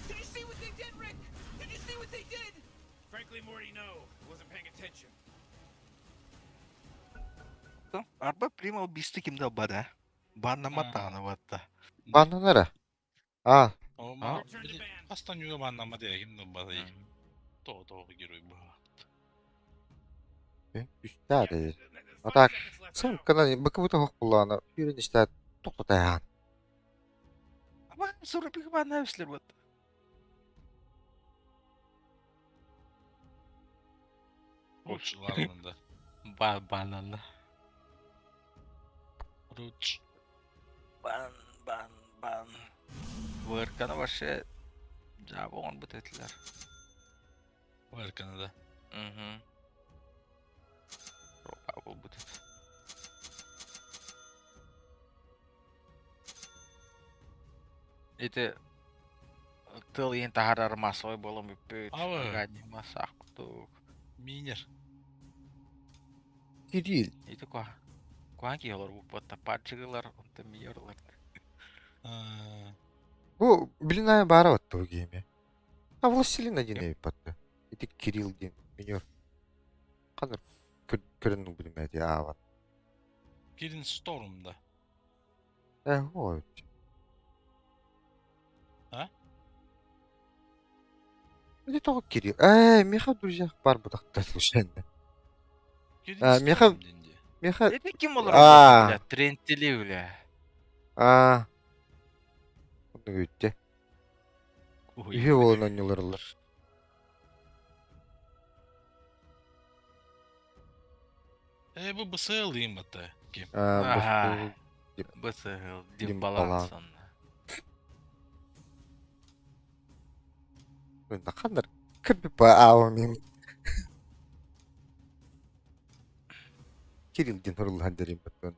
Did you see what they did, Rick? Did you see what they did? Frankly, Morty, no. Wasn't paying attention. Arba prima убийство kimde bana. Bana matana batta. Banlanara. Ha. Ama Return to band. aslan yuva anlama diye kim bazı. Doğu giriyor bu. Üstler de. Atak. Sen kadar bakı bu da hok kulağına. Yürün işte. Tokta ya. Ama sonra bir bana hevesler batta. Koçlarında. Bananla. Ruç. Ban. Bu ırkana başı cevabı on bu dediler. Var Kanada. Hı. Roba bu dedi. Это тыл енді харар масой болом үппөт. Ава. Гадни масақ тук. Минер. Kiril. Это Kuanki olur bu botta parçalar onta miyorlar. Bu bilinaya bara battı bu gemi. Ha Властелин один battı. İti Kiril din. Minyor. Kanır. Kırın bilmedi ya var. Girin Storm'da. O. Ha? Ne того Kiril? Меха друзья бар budakta слушайно. Girin Miha- Storm deyince. Меха. Это kim olur Aa. bile? Trentili bile. Bunu güttü. İyi olan oynuyorlar. Bu bısığılayım hatta. Kim? Aha. Bu Bısıl, Dimbalan. dimbalan sonra. ne kadar kırpı bağımım. Kiril din hırıl derim bakın.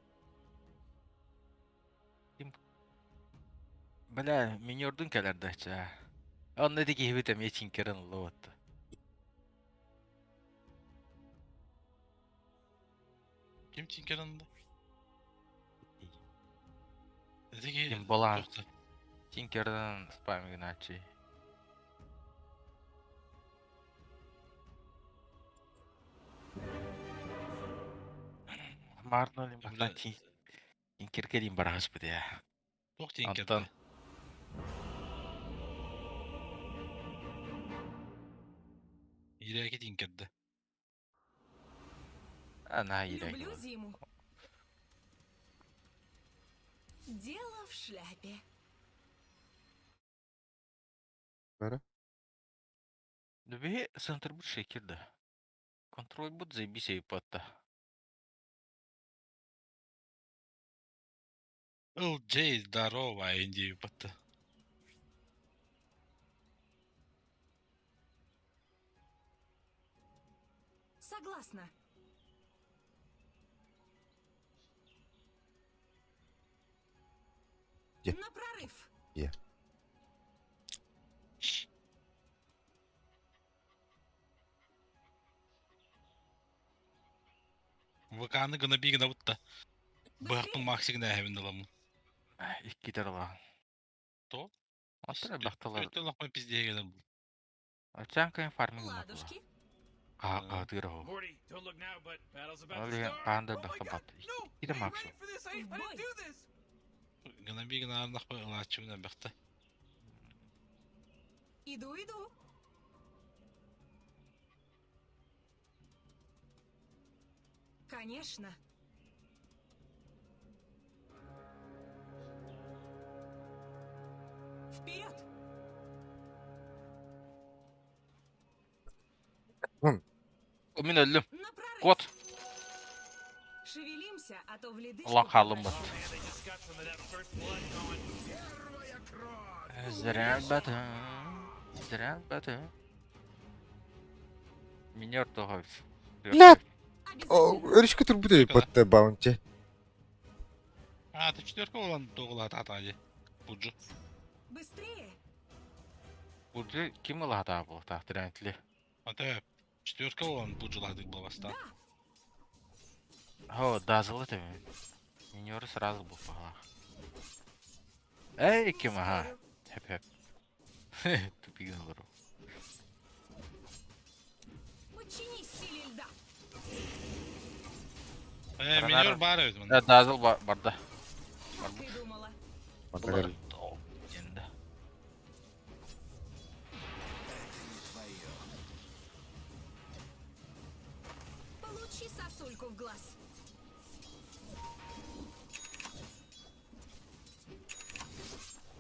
Бля, миньордун келердача. Он не таки хибитем ечин керен лот. Kim Tinker'ında? Dedi ki... Kim Bolan. Yoksa Tinkerden spam günaçı. Marnolim Kimden? baktan Tinker kelin barahas bu ya. Yok Tinker'da. Antan. Yireki Tinker'da. Ana iyi Люблю зиму. Дело в шляпе. Böyle. Döbe center bu şekilde. Kontrol bu zaybis yapıtta. Джей, здорово, Инди, бата. Согласна. Где? На прорыв. Ваканы гына бигна бутта. Бахтын Быстрее. максиг нәһәбин дыламын. Икки дырла. То? Атыры бақталар. Өттен лақмай пиздегенім. Ачанкайын фарминг ұнатыла. Ладушки. Қағытыр ғо. Morty, don't look now, but battle's about to Олеген start. қағында Oh my бақта God, бапты. no! Иді Are you максу. ready for this? I didn't do this. Гына бигна арнақпай ылаачымына бақта. Иду. Конечно. Вперед! Мен өлім. На прорыв! Кот. Шевелимся, а то в ледышку Аллах халым превращаем. бат. Oh man, they just got some of that first blood going. Зря баты. Зря баты. Минер того. Ля! О, Обязательно. речка тут буде под баунти. Ты четверка olan тоғыла татади. Буджу. Быстрее! Бурджи ким ылата бұл тақтырантілі. Ата четверка olan буджуладык баласта. О, дазылы тәмен. Минеры сразу бұл пағала. Эй, ким аға. Хеп. Тупигін ұру. Подчинись силе льда! Минер бар өтмін. Дазыл барда. Как и думала. Мандагар. Енді. Получи сосульку в глаз.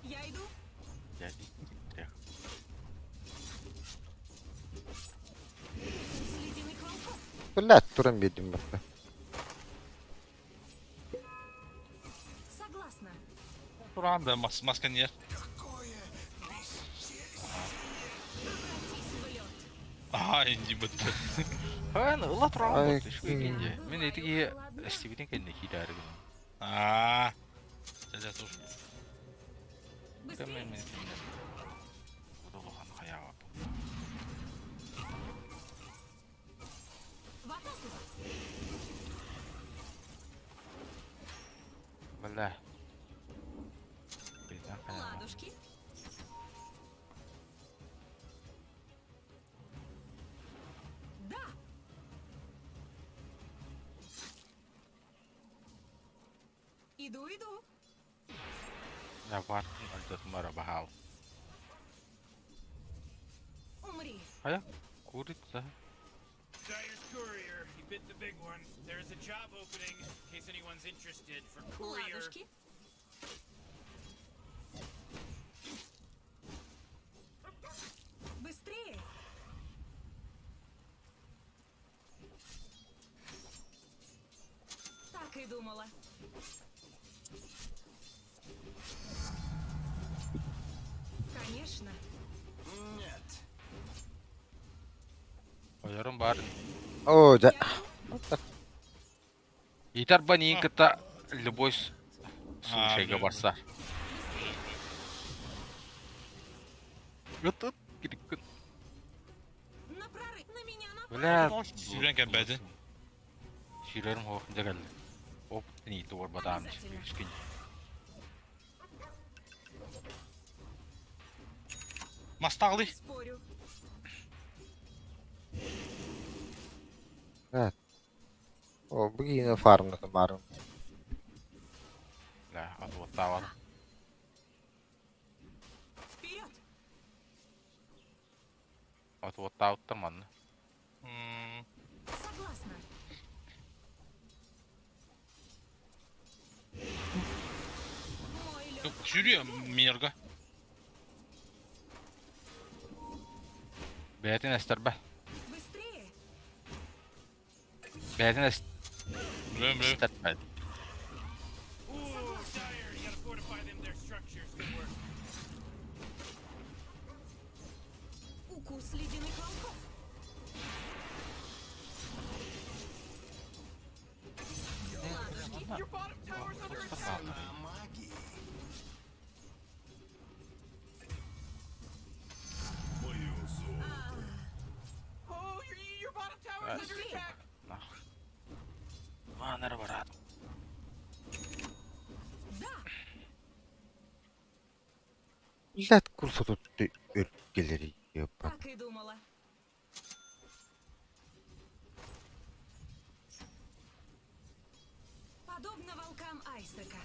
Я иду. С ледяных волков. Блядь, туран бедім бақта. Согласна. Туранда масканер. Обратись в лед. Инди бітті. Хан, ұла Ай, тұрған бұлты. Шу кім. екенде. Мен етіге істебеден кәнде кейдәрі күн. Сәлі тұр. Быстрее! Ұлыған қаяға. В атаку! Бля. Bizden қаяға. Ладушки! Да! Иду. Я вартын өлдетім бара бағал. Умри! Қая? Курит, да? Dyer's courier, he bit the big one. There's a job opening, in case anyone's interested, for courier. Ладушки! Быстрее! Так и думала. Конечно. Oyarım bari. О, да. Yeter bana iyi kıta любой şeyge bildim. barsa. Gıt gidip gıt. На прорыв! На меня напали! Бля. Сүйрен кәбәді. Şiilerim hoşunca geldi. Hop, niyeti var badağın çıkıyor. Üskün. Мастағли. Спорю. О, бігіна фармна тамару. Bля, atvotta var. Вперед! Atvotta attırman. Согласна. Мой лед. Сүйрен минерға. Beyetin ester be. Быстрее! Beyetin Білем. ester be. Ooh, Dyer, you Блядь, курса тут ты өлкелери, ёпа. Так и думала. Подобно волкам Айсека.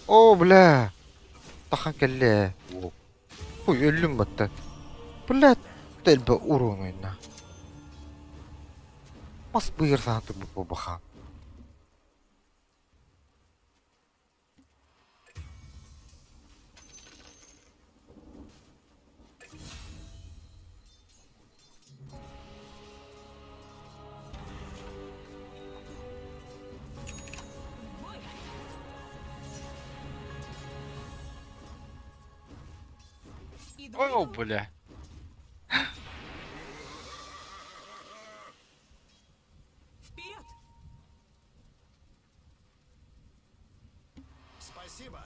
О, бля. Тахан келле. Ой, өлүм батта. Блядь, тэлбэ уронойна. Мас быйырсан ты bu бахан. Бой. Иду, О, иду. бля. Вперед. Спасибо.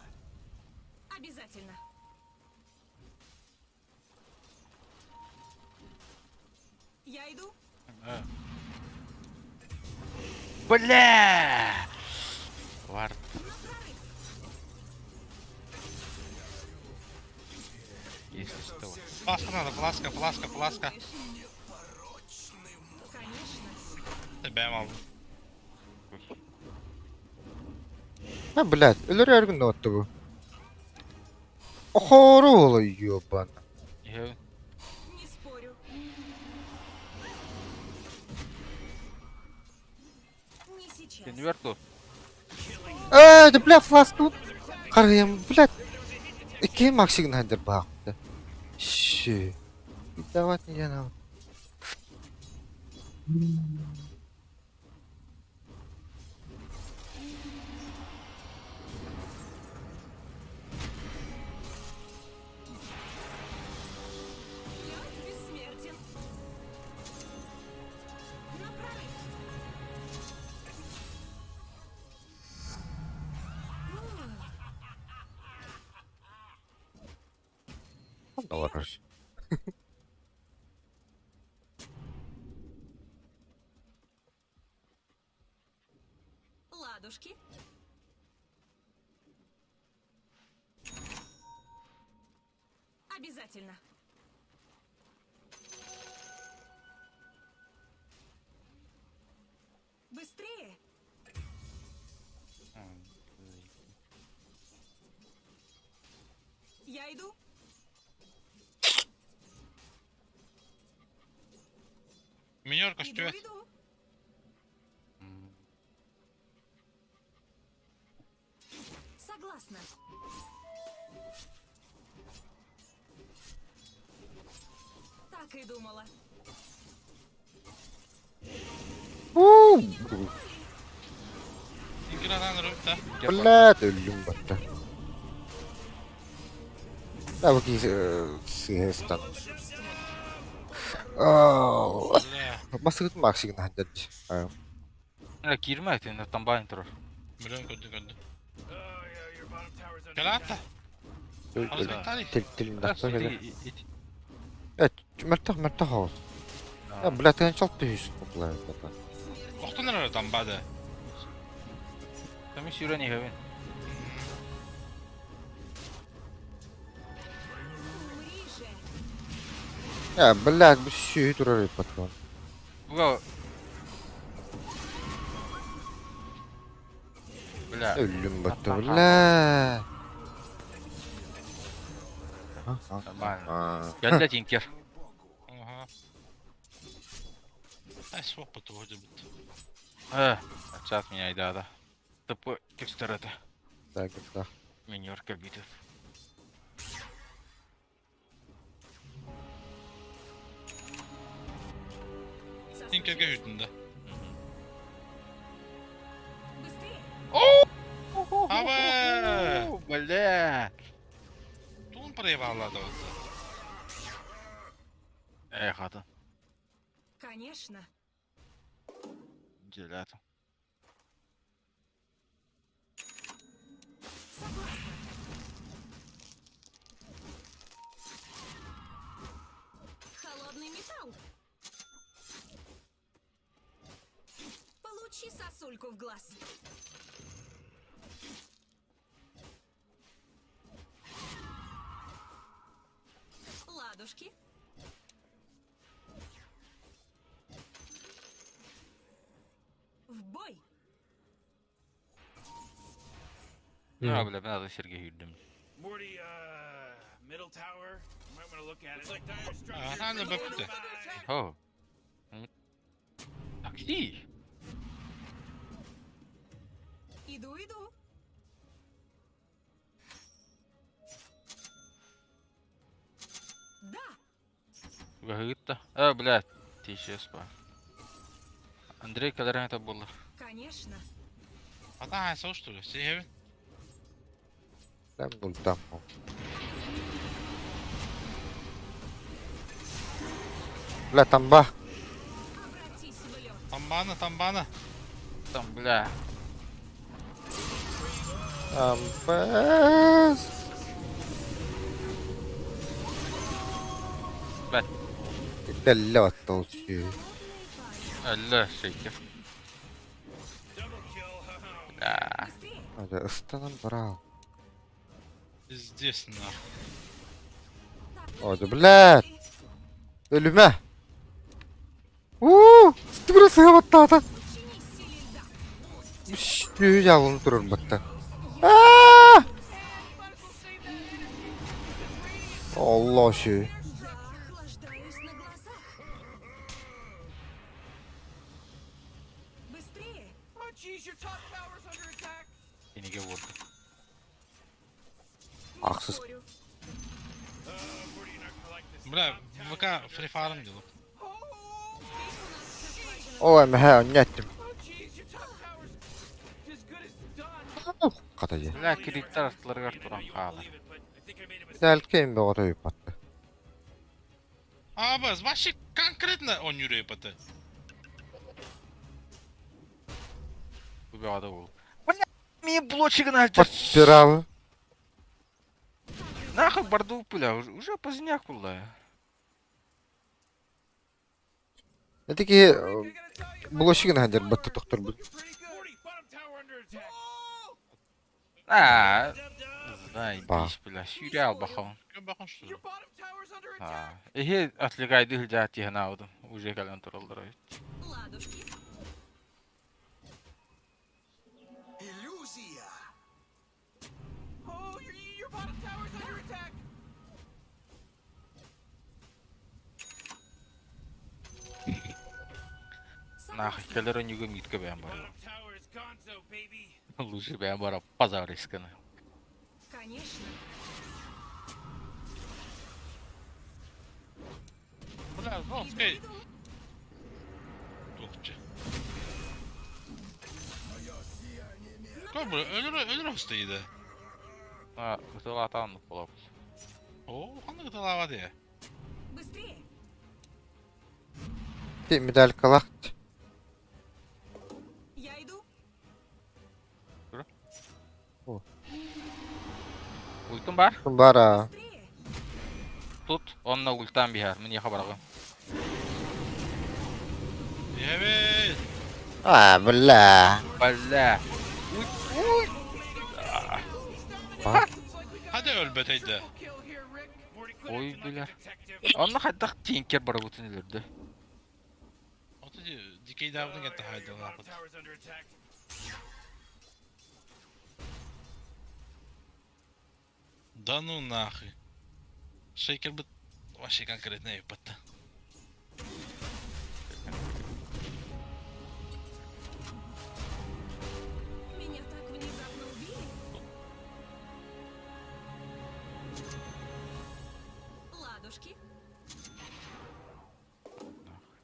Обязательно. Я иду. Бля! Вард. Если что. Фласка надо, фласка, фласка, фласка. Конечно. Тебе мав. Ha, блядь, өлөр әргін отты bu. Охору ола, ёбан. Я... Не спорю. Не сейчас. Инверту. Да, бля, фласку. Қарайым, блядь. Ике максигін хандер бақытты. Ши. Дават не жанал. Лед бессмертен. На прорыв. Алараш. Ладушки. Обязательно. Быстрее. Я иду. Миньорка Иду, стюет. иду. Согласна. Так и думала. İngiliz'den rüpte. Блядь, өлім батты. Да, вот не сестан. Бля. Масыгыт максигін хандер. Кирме, ты там байн тұрыр. Milyon kötü kötü. Oh, yeah, your bottom tower's under Gel attack. hatta. Al bir tane. Тілін Да, дақта кәді. ит. Мәртақ хауыз. Блядь, тән чалт түйіс. Блядь, Koktu nerede tam bade? Там еще юрани хавен. Умри же. блядь, bu şey durur patron. Буга... Бля. Ölüm battı, блядь. Нормально. Я для тинкер. Aha. Ay swap bu tuğdu bitti. Отчат меня, да. Тупой текстур это. Так, да. Минерка битов. Tinker'e hütünde. Быстрее. Abi. Бля. Tuğun parayı bağladı oldu. Хата. Конечно. Делята. Согласна. Холодный металл. Получи со Сосульку в глаз. Ладушки. В бой. Ha bile ben adı Sergey Hürdüm. Morty, middle tower. You might want to look at it. It's like dire structures. Aha, ne are baktı? fortified. Ho. Taksi. Иду. Да. Гагыта. А, блядь. Ты сейчас па. Андрей, когда это было? Конечно. Ата haysa uçtu. Seyhevi. Lan ultam o. Бля, тамба. Обратись в лед. Tambana. Там, бля. Тамбас. Блядь. Это лед толчу. Алла, шейкер. Double kill. haha. Да. Быстрее. Hadi ıstanın bravo. Здесь нахуй. Hadi блядь. Ölüme. Uuu. Burası havatta adam. Учинись силе льда. Şüyü yalını durur batta. Aaaa. Allah şu. Я охлаждаюсь на глазах. Быстрее. Oh, jeez, your top tower's under attack. Yenige vurdu. Haksız. Спорю. Morty, you're not gonna like this. Bля, Top VK tower Free Fire'ım diyor. O hem he onu ettim. Oh, jeez, your top tower's as good as done. Katacı. Bля, kilitler atları var duran You won't kağıdı. believe it, but I think I made a mistake. Güzelken bir oraya battı. А, баз, вообще конкретно он юрей пата. Bu bir adı oldu. Мне блочек на Подпирал. Нахуй борду пуля, уже поздняк пуля. Dedi ki I gotta tell you, bulaşık hancır battı doktor bu. you're pretty good. Morty, bottom tower under attack. Aa, Dub dub. знай, Ба. биш пуля, şuraya al bakalım. Gel bakın şu. Your bottom tower's under Ha, attack. atligaydı hılcati hana aldım. Уже kalan turalları. Ладушки. Oh, your bottom tower's under attack. Нахуй, келер önüge mitke ben var. Bottom tower is gonzo, baby. Лучше ben var pazar riskini. Конечно. Bля, ну, скай. Topçu. Koy buraya, ölür hastaydı. Ha, kıtılı atanlık bulab. Oo, hangi gıdalar diye. Быстрее. Bir medal kalak. Я иду. Ultum var. Var ha. Быстрее. Tut, onunla ultan bir her. Mini haber Evet. Ha bla. Balla. Bak. Hadi öl beteydi. Kill here, Rick. Morty, quit Oy acting like a biler. detective. Onunla hatta tinker bara bütün ileride. O da dikey davranı gitti Yeah, haydi your Allah. bottom tower's under attack. Да ну нахуй. Шейкер бы вообще конкретно и пата. Меня так внезапно убили. Ладушки.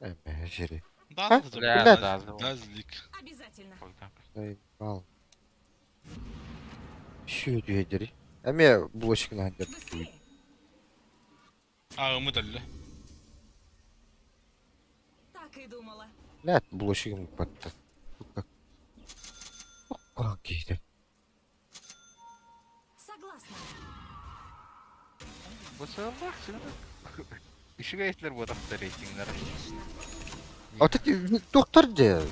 Emeceri. Да, Ha? да, Бля, Бля. да, да, злик. Обязательно. Ay al. Şu diyedir. Eme bulaşık hancır. Быстрее. А, мы дали. Так и думала. Ne et bulaşığım battı. Bak. Kur'an giydi. Согласна. Bu sefer bak şimdi. Işık ayetler bu adamda reytingler. Конечно. Отаки доктор де.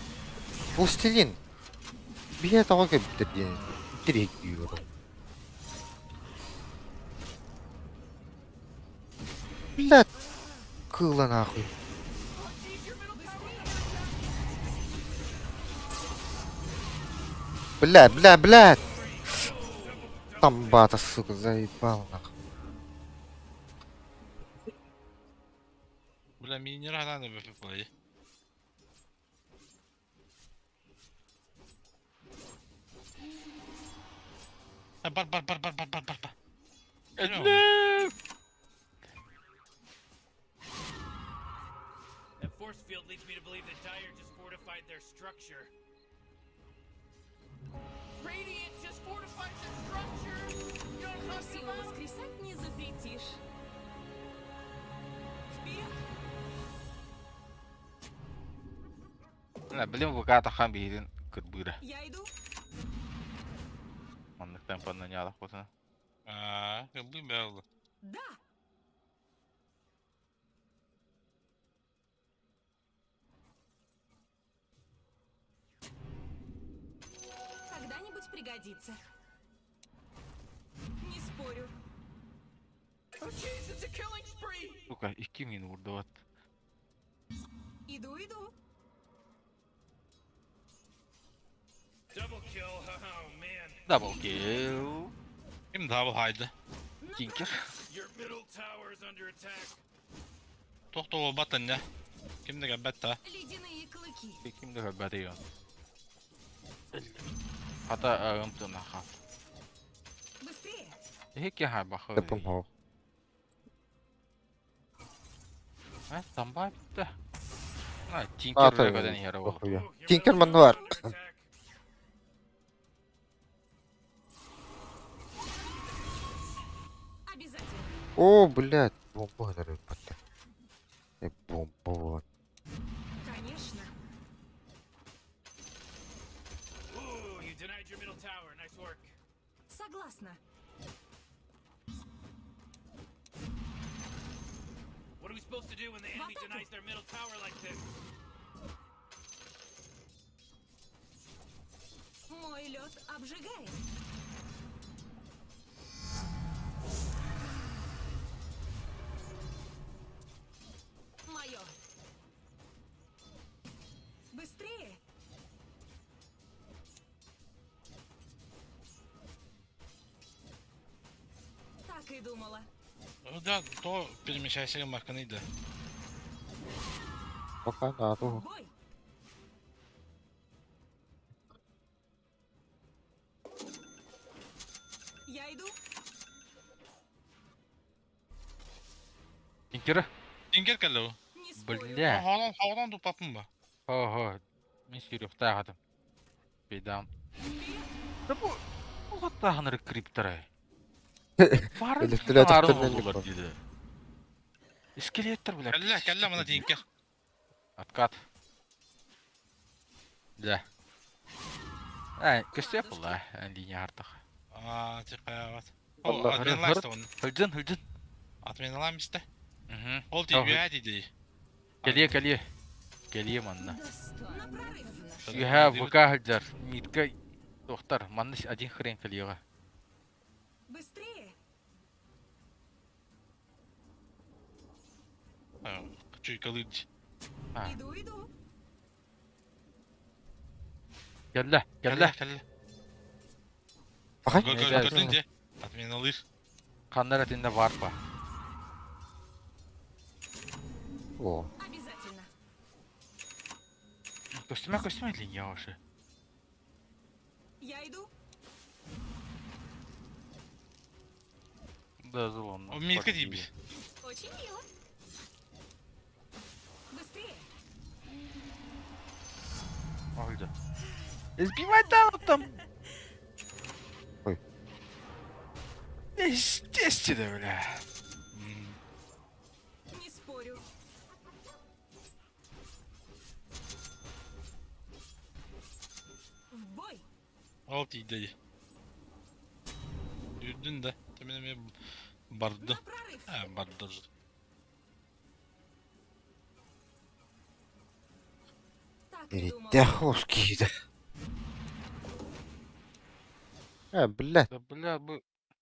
Властелин. Бия того как биттерден. Биттерек диyor. Блядь. Кыла нахуй. Блядь. Там бата, сука, заебал нахуй. Бля, мне не рано в плей. Бар. That force field leads me to believe that Dire just fortified their structure. Radiant just fortified their structure! You know what I'm talking Силу about? воскресать не запретишь. Вперед! Бля, блин, выката хам бейден кырбыра. Я иду. Маннык темпанна не алак болсун. Как бы бел. Да. Когда-нибудь пригодится. Не спорю. Oh jeez, it's a killing spree! Сука, 2 мин vurdu at. Иду. Double kill, oh man. Double kill. Kim double haydi. Tinker. Your middle tower is under attack. Tohta o batın ne? Kim de gebet ha? Ледяные клыки. Kimde haberi yok. Hatta ağımtına haf. Быстрее. Heki ha bakıyor. Yapım ho. Ha, tamba bitti. Ha, Aferin. Tinker kadar yere oldu. Bakıyor. Ooh, your Tinkerman middle var. tower is under attack. Обязательно. О, блядь. Бомба дарит бата. Бомба вот. Конечно. Ooh, you denied your middle tower. Nice work. Согласна. What are we supposed to do when the enemy атаку. denies their middle tower like this? Мой лед обжигает. Мое. Быстрее. Так и думала. Да, то перемещайся маканıydı. Пока надо. Бой. Я иду. Tinker. Tinker geldi o. Не спорю. Bля. Havadan topapım mı? Ho. Мен сүйреп тағадым. Бейдам. Да bu hatta hanırı kriptara. Barın Elektrik barın ataklarından oldular yok. dedi. İskeletler bile. Kelle bana Tinker. Откат. Да. Көстеп бұла, әндейне артық. Çıkıyor. Allah, O admin last onun. Hülcün. Admin alan işte. Мхм. Ol değil dedi. Келие манна. На прорыв. Юха ВК хылжар. Митка тоқтар. Манна один хрен келиеға. Быстрее. Çuykalıydı. Иду. Келле. Kelle. Bakay. Güzel. Kapatınca admin alır. Қандар әтінде бар па? О. Обязательно. Көстіме лин яушы. Я иду. Да, злон. O milka değil biz. Очень мило. Быстрее. Öldü. Избивай там. Ой. Естественно, бля. Не спорю. В бой. Ol değil. Yürüdün de. Benim bardı. На прорыв. Ha bardı. Так и думала. Перетяховский, да. Блядь. Да, бля,